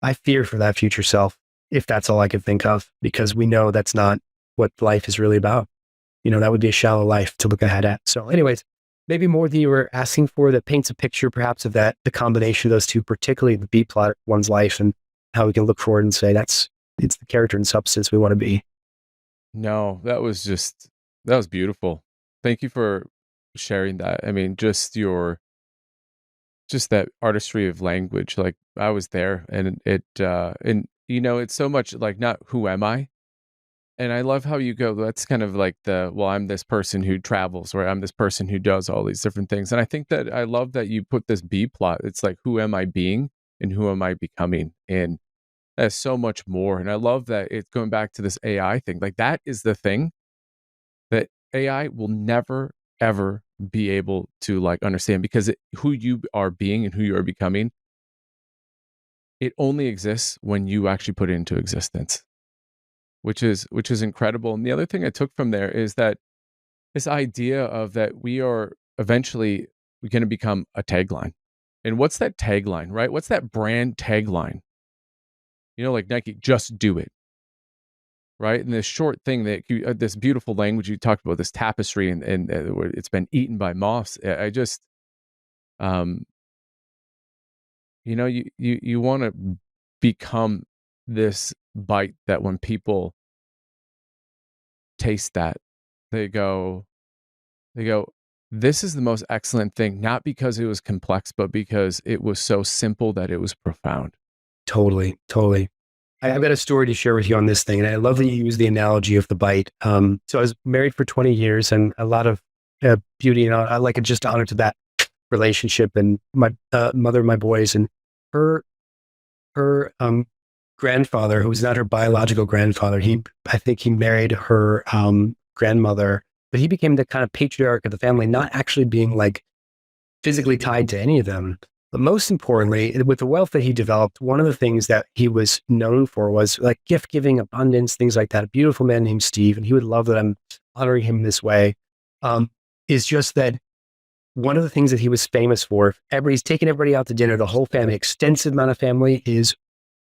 I fear for that future self, if that's all I could think of, because we know that's not what life is really about. That would be a shallow life to look ahead at. So anyways, maybe more than you were asking for, that paints a picture perhaps of that, the combination of those two, particularly the B plot of one's life, and how we can look forward and say it's the character and substance we want to be.
No, that was beautiful. Thank you for sharing that. I mean, just that artistry of language. Like I was there, and it's so much like not who am I? And I love how you go, that's kind of like I'm this person who travels, or I'm this person who does all these different things. And I think that I love that you put this B plot. It's like, who am I being and who am I becoming? And that's so much more. And I love that it's going back to this AI thing. Like that is the thing that AI will never, ever be able to like understand, because who you are being and who you are becoming, it only exists when you actually put it into existence, which is incredible. And the other thing I took from there is that this idea of that we are eventually going to become a tagline. And what's that tagline, right? What's that brand tagline? Like Nike, just do it. right? And this short thing that this beautiful language you talked about, this tapestry, and where it's been eaten by moths. I just, um, you want to become this bite that when people taste that, they go, they go, this is the most excellent thing, not because it was complex, but because it was so simple that it was profound.
Totally, totally. I've got a story to share with you on this thing, and I love that you use the analogy of the bite. So I was married for 20 years, and a lot of beauty, and I like it, just honor to that relationship, and my mother of my boys, and her grandfather, who was not her biological grandfather. I think he married her grandmother, but he became the kind of patriarch of the family, not actually being like physically tied to any of them. But most importantly, with the wealth that he developed, one of the things that he was known for was like gift giving, abundance, things like that. A beautiful man named Steve, and he would love that I'm honoring him this way. Is just that one of the things that he was famous for, he's taken everybody out to dinner, the whole family, extensive amount of family, is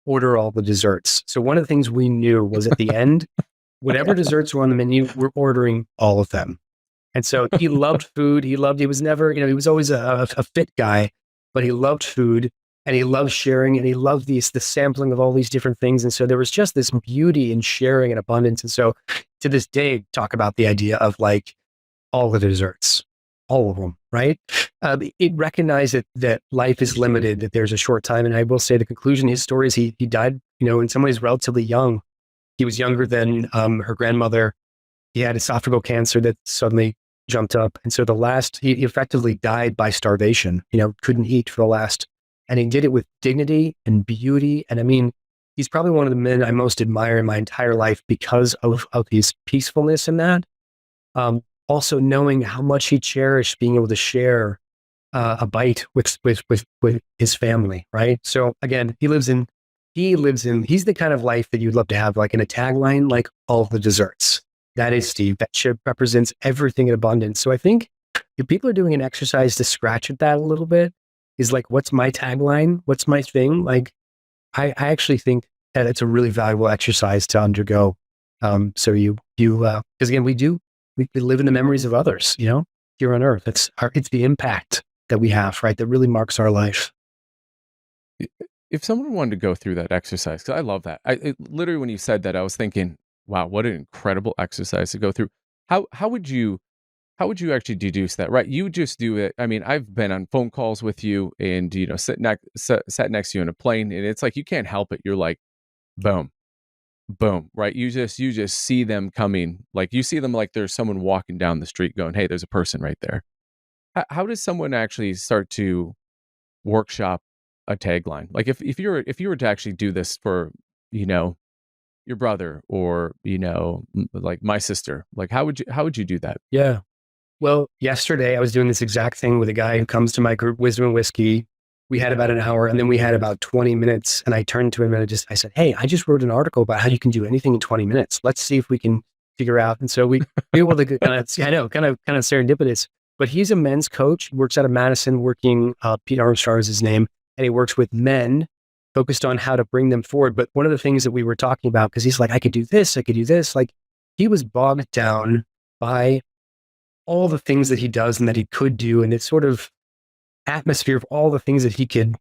order all the desserts. So one of the things we knew was at the end, whatever desserts were on the menu, we're ordering all of them. And so he loved food. He was never, he was always a fit guy, but he loved food, and he loved sharing, and he loved the sampling of all these different things. And so there was just this beauty in sharing and abundance. And so to this day, talk about the idea of like all the desserts, all of them, right? It recognized that life is limited, that there's a short time. And I will say the conclusion, his story is he died, in some ways relatively young. He was younger than her grandmother. He had esophageal cancer that suddenly jumped up. And so he effectively died by starvation, couldn't eat for the last, and he did it with dignity and beauty. And I mean, he's probably one of the men I most admire in my entire life because of his peacefulness in that. Also knowing how much he cherished being able to share a bite with his family, right? So again, he's the kind of life that you'd love to have, like in a tagline, like all the desserts. That is Steve. That represents everything in abundance. So I think if people are doing an exercise to scratch at that a little bit, is like, what's my tagline? What's my thing? Like, I actually think that it's a really valuable exercise to undergo. So because again, we live in the memories of others, here on earth. It's the impact that we have, right? That really marks our life.
If someone wanted to go through that exercise, because I love that. Literally, when you said that, I was thinking, wow, what an incredible exercise to go through. How would you actually deduce that? Right, you just do it. I mean, I've been on phone calls with you, and sat next to you in a plane, and it's like you can't help it. You're like, boom, boom, right? You just see them coming, like you see them like there's someone walking down the street, going, "Hey, there's a person right there." How does someone actually start to workshop a tagline? Like if you were to actually do this for your brother, or like my sister, like how would you do that?
Yeah. Well, yesterday I was doing this exact thing with a guy who comes to my group, Wisdom and Whiskey. We had about an hour, and then we had about 20 minutes. And I turned to him and I said, "Hey, I just wrote an article about how you can do anything in 20 minutes. Let's see if we can figure out." And so we were able to kind of serendipitous. But he's a men's coach. He works out of Madison, Pete Armstrong is his name, and he works with men, focused on how to bring them forward. But one of the things that we were talking about, because he's like, I could do this. Like, he was bogged down by all the things that he does and that he could do, and it's sort of atmosphere of all the things that he could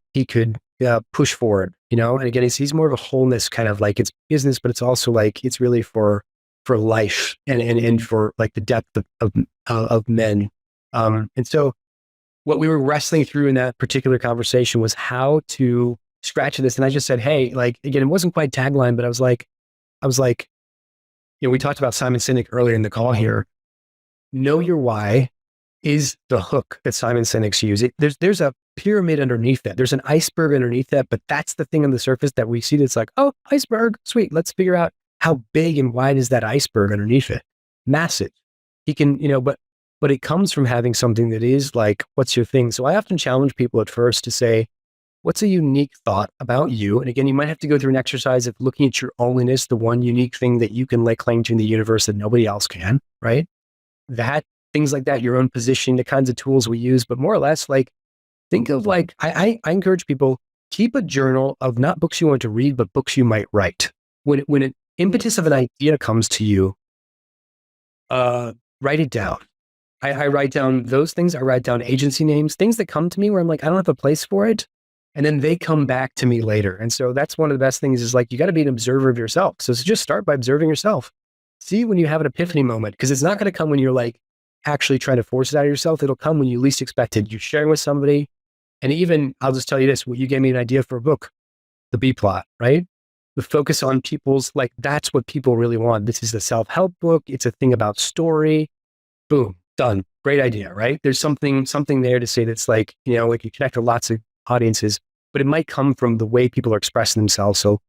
push forward, And again, he's more of a wholeness kind of, like, it's business, but it's also like it's really for life and for like the depth of men. And so what we were wrestling through in that particular conversation was how to scratch this. And I just said, hey, like, again, it wasn't quite tagline, but I was like, we talked about Simon Sinek earlier in the call here. Know your why is the hook that Simon Sinek's use. There's a pyramid underneath that. There's an iceberg underneath that, but that's the thing on the surface that we see that's like, oh, iceberg, sweet. Let's figure out how big and wide is that iceberg underneath it. Massive. He can, but it comes from having something that is like, what's your thing? So I often challenge people at first to say, what's a unique thought about you? And again, you might have to go through an exercise of looking at your onlyness, the one unique thing that you can lay claim to in the universe that nobody else can, right? Things like that, your own positioning, the kinds of tools we use, but more or less, like, think of like, I encourage people, keep a journal of not books you want to read, but books you might write. When impetus of an idea comes to you, write it down. I write down those things. I write down agency names, things that come to me where I'm like, I don't have a place for it. And then they come back to me later. And so that's one of the best things is like, you got to be an observer of yourself. So just start by observing yourself. See when you have an epiphany moment, because it's not going to come when you're like actually trying to force it out of yourself. It'll come when you least expect it. You're sharing with somebody. And even, I'll just tell you this, you gave me an idea for a book, the B plot, right? The focus on people's, like, that's what people really want. This is a self-help book. It's a thing about story. Boom, done. Great idea, right? There's something there to say that's like, like you connect with lots of audiences, but it might come from the way people are expressing themselves. So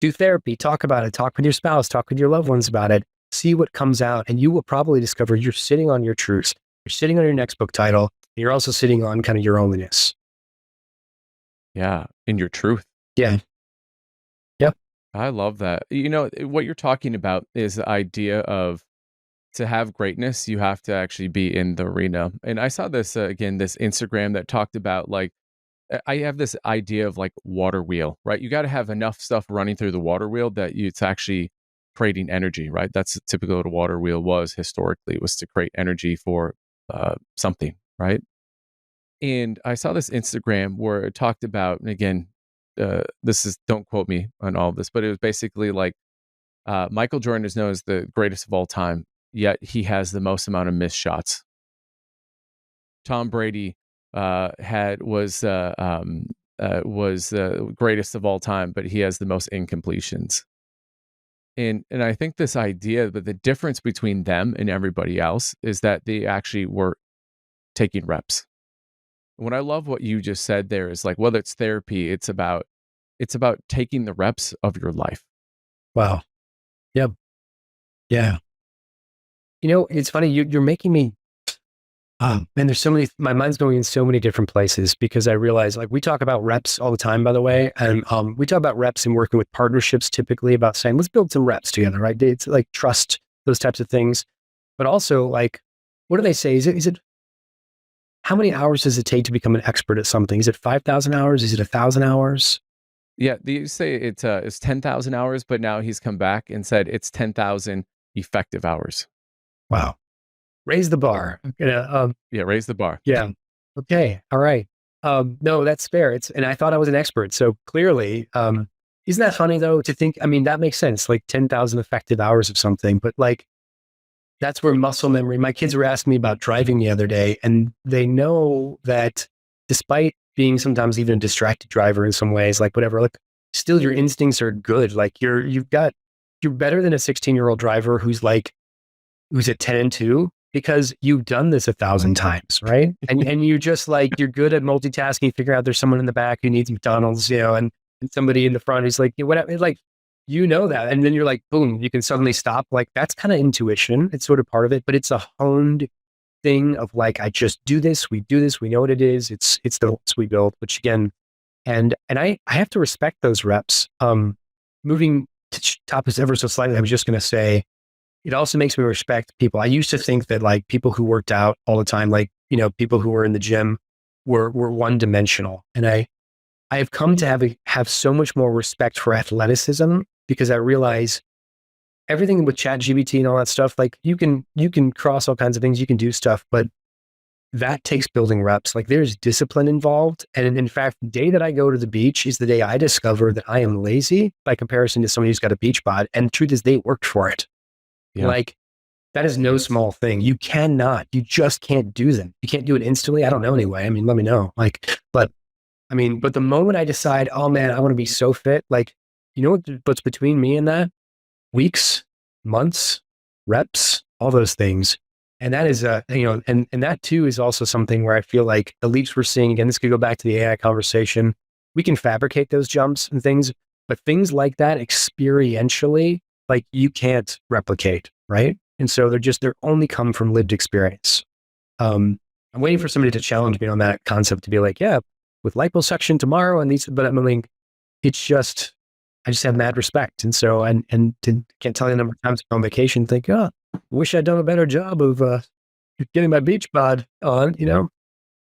do therapy, talk about it, talk with your spouse, talk with your loved ones about it, see what comes out. And you will probably discover you're sitting on your truths. You're sitting on your next book title. And you're also sitting on kind of your onlyness.
Yeah. In your truth.
Yeah. Yep.
I love that. What you're talking about is the idea of, to have greatness, you have to actually be in the arena. And I saw this, again, this Instagram that talked about, like, I have this idea of like water wheel, right? You got to have enough stuff running through the water wheel that it's actually creating energy, right? That's typically what a water wheel was historically. It was to create energy for something, right? And I saw this Instagram where it talked about, and again, don't quote me on all of this, but it was basically like, Michael Jordan is known as the greatest of all time, yet he has the most amount of missed shots. Tom Brady was the greatest of all time, but he has the most incompletions. And I think this idea that the difference between them and everybody else is that they actually were taking reps. What I love what you just said there is like, whether it's therapy, it's about taking the reps of your life.
Wow. Yep. Yeah. It's funny. You're making me, man, there's so many, my mind's going in so many different places because I realize, like, we talk about reps all the time, by the way. And we talk about reps and working with partnerships, typically about saying, let's build some reps together, right? It's like trust, those types of things. But also, like, what do they say? Is it, how many hours does it take to become an expert at something? Is it 5,000 hours? Is it 1,000 hours?
Yeah, they say it's 10,000 hours, but now he's come back and said it's 10,000 effective hours.
Wow. Raise the bar.
Yeah, raise the bar.
Yeah. Okay. All right. No, that's fair. And I thought I was an expert. So clearly, isn't that funny though, to think, I mean, that makes sense, like 10,000 effective hours of something, but like, that's where muscle memory, my kids were asking me about driving the other day, and they know that despite being sometimes even a distracted driver in some ways, like whatever, like still your instincts are good. Like you're better than a 16-year-old driver who's at 10 and 2, because you've done this 1,000 times, right? And you just like, you're good at multitasking, figure out there's someone in the back who needs McDonald's, and somebody in the front who's like, whatever, like, that. And then you're like, boom, you can suddenly stop. Like, that's kind of intuition. It's sort of part of it, but it's a honed thing of like, I just do this, we know what it is. It's the reps we build, which again, and I have to respect those reps. Moving to topics ever so slightly, I was just going to say, it also makes me respect people. I used to think that like people who worked out all the time, like, people who were in the gym were one dimensional. And I have come to have so much more respect for athleticism, because I realize everything with ChatGPT and all that stuff, like you can cross all kinds of things, you can do stuff, but that takes building reps. Like there's discipline involved. And in fact, the day that I go to the beach is the day I discover that I am lazy by comparison to somebody who's got a beach bod. And the truth is they worked for it. Yeah. Like that is no small thing. You just can't do them. You can't do it instantly. I don't know anyway. I mean, let me know. But the moment I decide, oh man, I want to be so fit, like, what's between me and that? Weeks, months, reps, all those things. And that is, and that too is also something where I feel like the leaps we're seeing, again, this could go back to the AI conversation. We can fabricate those jumps and things, but things like that experientially, like you can't replicate, right? And so they're only come from lived experience. I'm waiting for somebody to challenge me on that concept, to be like, yeah, with liposuction tomorrow and these, but I mean, I just have mad respect. And so, can't tell you the number of times on vacation, think, wish I'd done a better job of getting my beach bod on,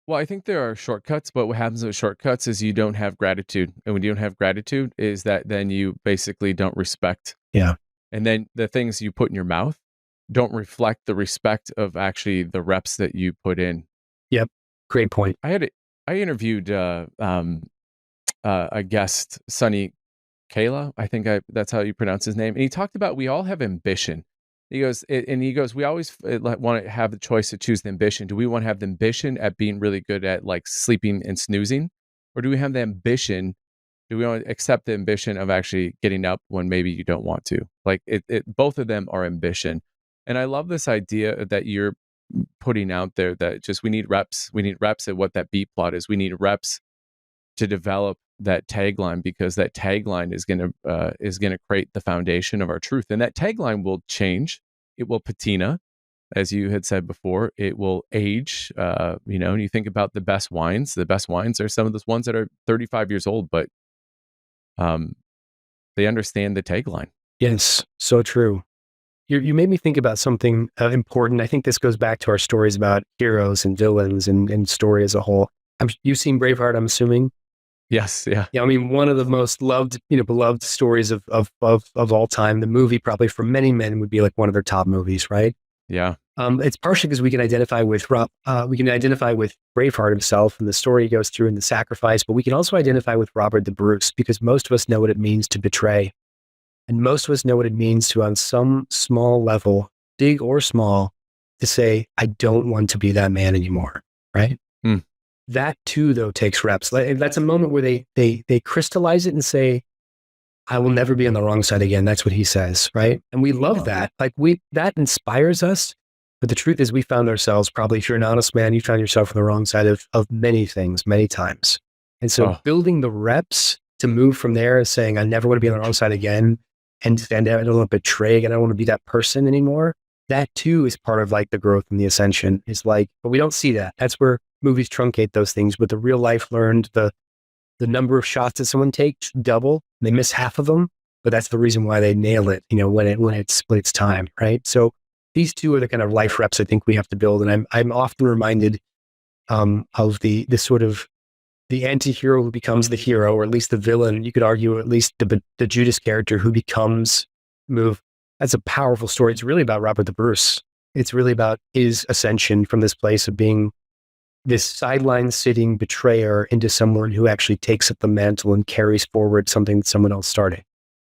Well, I think there are shortcuts, but what happens with shortcuts is you don't have gratitude. And when you don't have gratitude is that then you basically don't respect
Yeah.
And then the things you put in your mouth don't reflect the respect of actually the reps that you put in.
Yep. Great point.
I interviewed a guest, Sonny Kayla. That's how you pronounce his name. And he talked about we all have ambition. He goes, we always want to have the choice to choose the ambition. Do we want to have the ambition at being really good at like sleeping and snoozing? Or do we have the ambition? Do we want to accept the ambition of actually getting up when maybe you don't want to? Like both of them are ambition. And I love this idea that you're putting out there that just we need reps. We need reps at what that beat plot is. We need reps to develop that tagline, because that tagline is going to create the foundation of our truth. And that tagline will change. It will patina, as you had said before. It will age. And you think about the best wines. The best wines are some of those ones that are 35 years old, but they understand the tagline.
Yes, so true. You made me think about something important. I think this goes back to our stories about heroes and villains and story as a whole. You've seen Braveheart, I'm assuming.
Yes, yeah.
Yeah, I mean, one of the most loved, beloved stories of all time. The movie probably for many men would be like one of their top movies, right?
Yeah.
It's partially because we can identify with Braveheart himself and the story he goes through and the sacrifice, but we can also identify with Robert the Bruce, because most of us know what it means to betray. And most of us know what it means to, on some small level, big or small, to say, I don't want to be that man anymore, right?
Mm.
That too, though, takes reps. That's a moment where they crystallize it and say, I will never be on the wrong side again. That's what he says, right? And we love that. That inspires us. But the truth is, we found ourselves, probably if you're an honest man, you found yourself on the wrong side of many things, many times. And so building the reps to move from there is saying, I never want to be on the wrong side again. And I don't want to betray again. I don't want to be that person anymore. That too is part of like the growth and the ascension. Is like, but we don't see that. That's where movies truncate those things. But the real life learned, the number of shots that someone takes double. They miss half of them, but that's the reason why they nail it. When it's time, right? So these two are the kind of life reps I think we have to build. And I'm often reminded of the sort of the anti-hero who becomes the hero, or at least the villain. You could argue at least the Judas character who becomes move. That's a powerful story. It's really about Robert the Bruce. It's really about his ascension from this place of being this sideline sitting betrayer into someone who actually takes up the mantle and carries forward something that someone else started.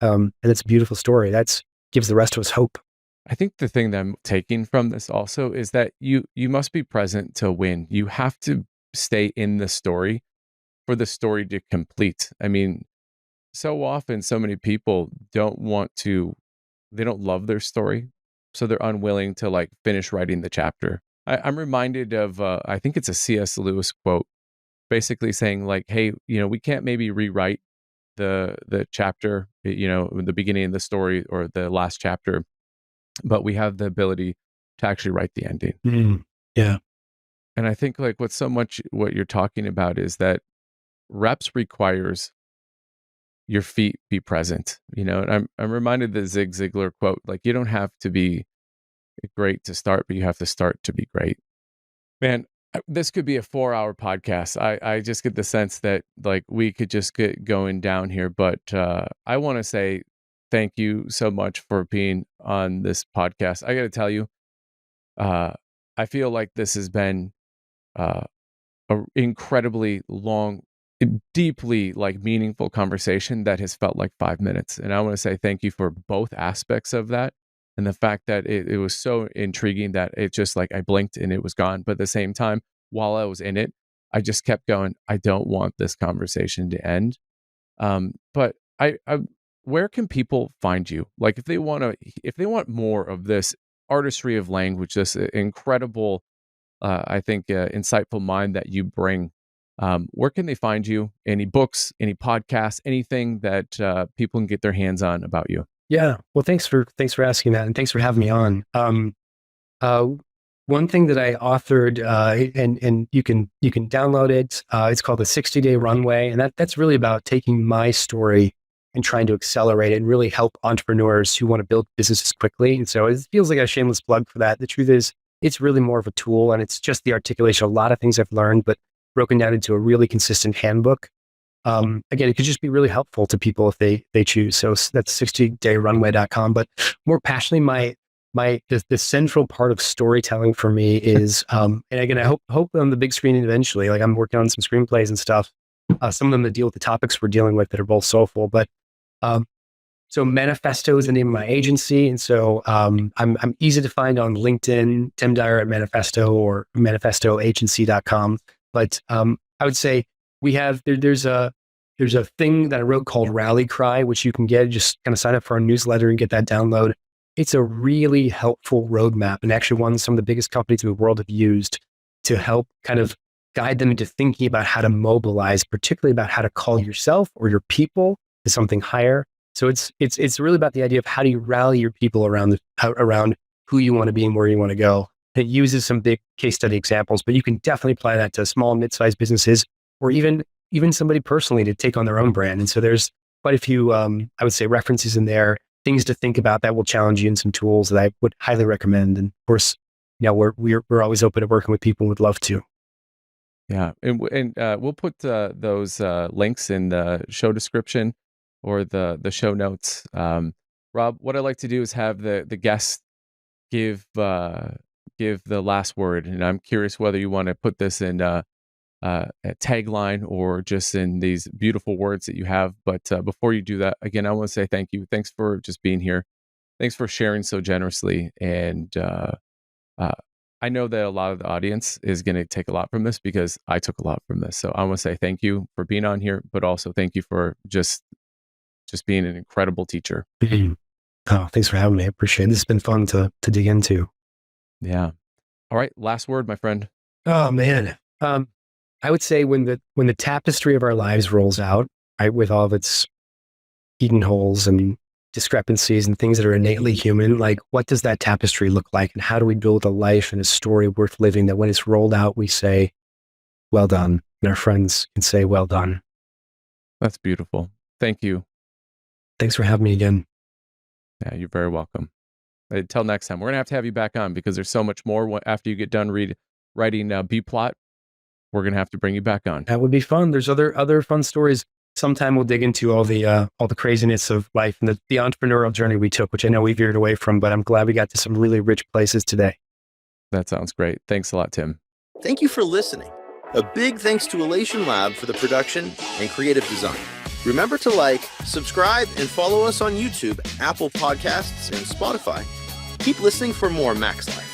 And it's a beautiful story. That gives the rest of us hope.
I think the thing that I'm taking from this also is that you must be present to win. You have to stay in the story for the story to complete. I mean, so often, so many people they don't love their story, so they're unwilling to like finish writing the chapter. I'm reminded of, I think it's a C.S. Lewis quote, basically saying like, hey, we can't maybe rewrite the chapter, the beginning of the story or the last chapter, but we have the ability to actually write the ending.
Mm, yeah.
And I think like what you're talking about is that reps requires your feet be present, and I'm reminded of the Zig Ziglar quote, like, you don't have to be great to start, but you have to start to be great. Man, this could be a 4-hour podcast. I just get the sense that like we could just get going down here, but I want to say thank you so much for being on this podcast. I got to tell you, I feel like this has been an incredibly long, deeply like meaningful conversation that has felt like 5 minutes. And I want to say thank you for both aspects of that. And the fact that it was so intriguing that it just like I blinked and it was gone. But at the same time, while I was in it, I just kept going, I don't want this conversation to end. But I where can people find you? Like if they want more of this artistry of language, this incredible, I think, insightful mind that you bring, where can they find you? Any books, any podcasts, anything that people can get their hands on about you?
Yeah. Well, thanks for asking that, and thanks for having me on. One thing that I authored, and you can download it. It's called the 60-Day Runway, and that's really about taking my story and trying to accelerate it and really help entrepreneurs who want to build businesses quickly. And so it feels like a shameless plug for that. The truth is, it's really more of a tool, and it's just the articulation of a lot of things I've learned, but broken down into a really consistent handbook. Again, it could just be really helpful to people if they choose. So that's 60dayrunway.com. But more passionately, the central part of storytelling for me is, and again, I hope on the big screen eventually. Like I'm working on some screenplays and stuff. Some of them that deal with the topics we're dealing with that are both soulful. But so Manifesto is the name of my agency, and so I'm easy to find on LinkedIn, Tim Dyer at Manifesto or manifestoagency.com. But I would say we have there's a thing that I wrote called Rally Cry, which you can get. Just kind of sign up for our newsletter and get that download. It's a really helpful roadmap, and actually one some of the biggest companies in the world have used to help kind of guide them into thinking about how to mobilize, particularly about how to call yourself or your people to something higher. So it's really about the idea of how do you rally your people around who you want to be and where you want to go. It uses some big case study examples, but you can definitely apply that to small, mid-sized businesses, or even somebody personally to take on their own brand. And so there's quite a few, I would say, references in there, things to think about that will challenge you, and some tools that I would highly recommend. And of course, we're always open to working with people and would love to.
Yeah, and we'll put those links in the show description or the show notes. Rob, what I like to do is have the guest give the last word, and I'm curious whether you want to put this in a tagline or just in these beautiful words that you have. But before you do that, again, I want to say thank you. Thanks for just being here. Thanks for sharing so generously. And I know that a lot of the audience is going to take a lot from this because I took a lot from this. So I want to say thank you for being on here, but also thank you for just being an incredible teacher.
Oh, thanks for having me. I appreciate it. This has been fun to dig into.
Yeah. All right. Last word, my friend.
Oh man. I would say when the tapestry of our lives rolls out, right, with all of its hidden holes and discrepancies and things that are innately human, like what does that tapestry look like, and how do we build a life and a story worth living that when it's rolled out, we say, well done, and our friends can say, well done.
That's beautiful. Thank you.
Thanks for having me again.
Yeah, you're very welcome. Until next time, we're going to have you back on because there's so much more after you get done writing B-plot. We're going to have to bring you back on.
That would be fun. There's other fun stories. Sometime we'll dig into all the craziness of life and the entrepreneurial journey we took, which I know we veered away from, but I'm glad we got to some really rich places today.
That sounds great. Thanks a lot, Tim.
Thank you for listening. A big thanks to Elation Lab for the production and creative design. Remember to like, subscribe, and follow us on YouTube, Apple Podcasts, and Spotify. Keep listening for more Max Life.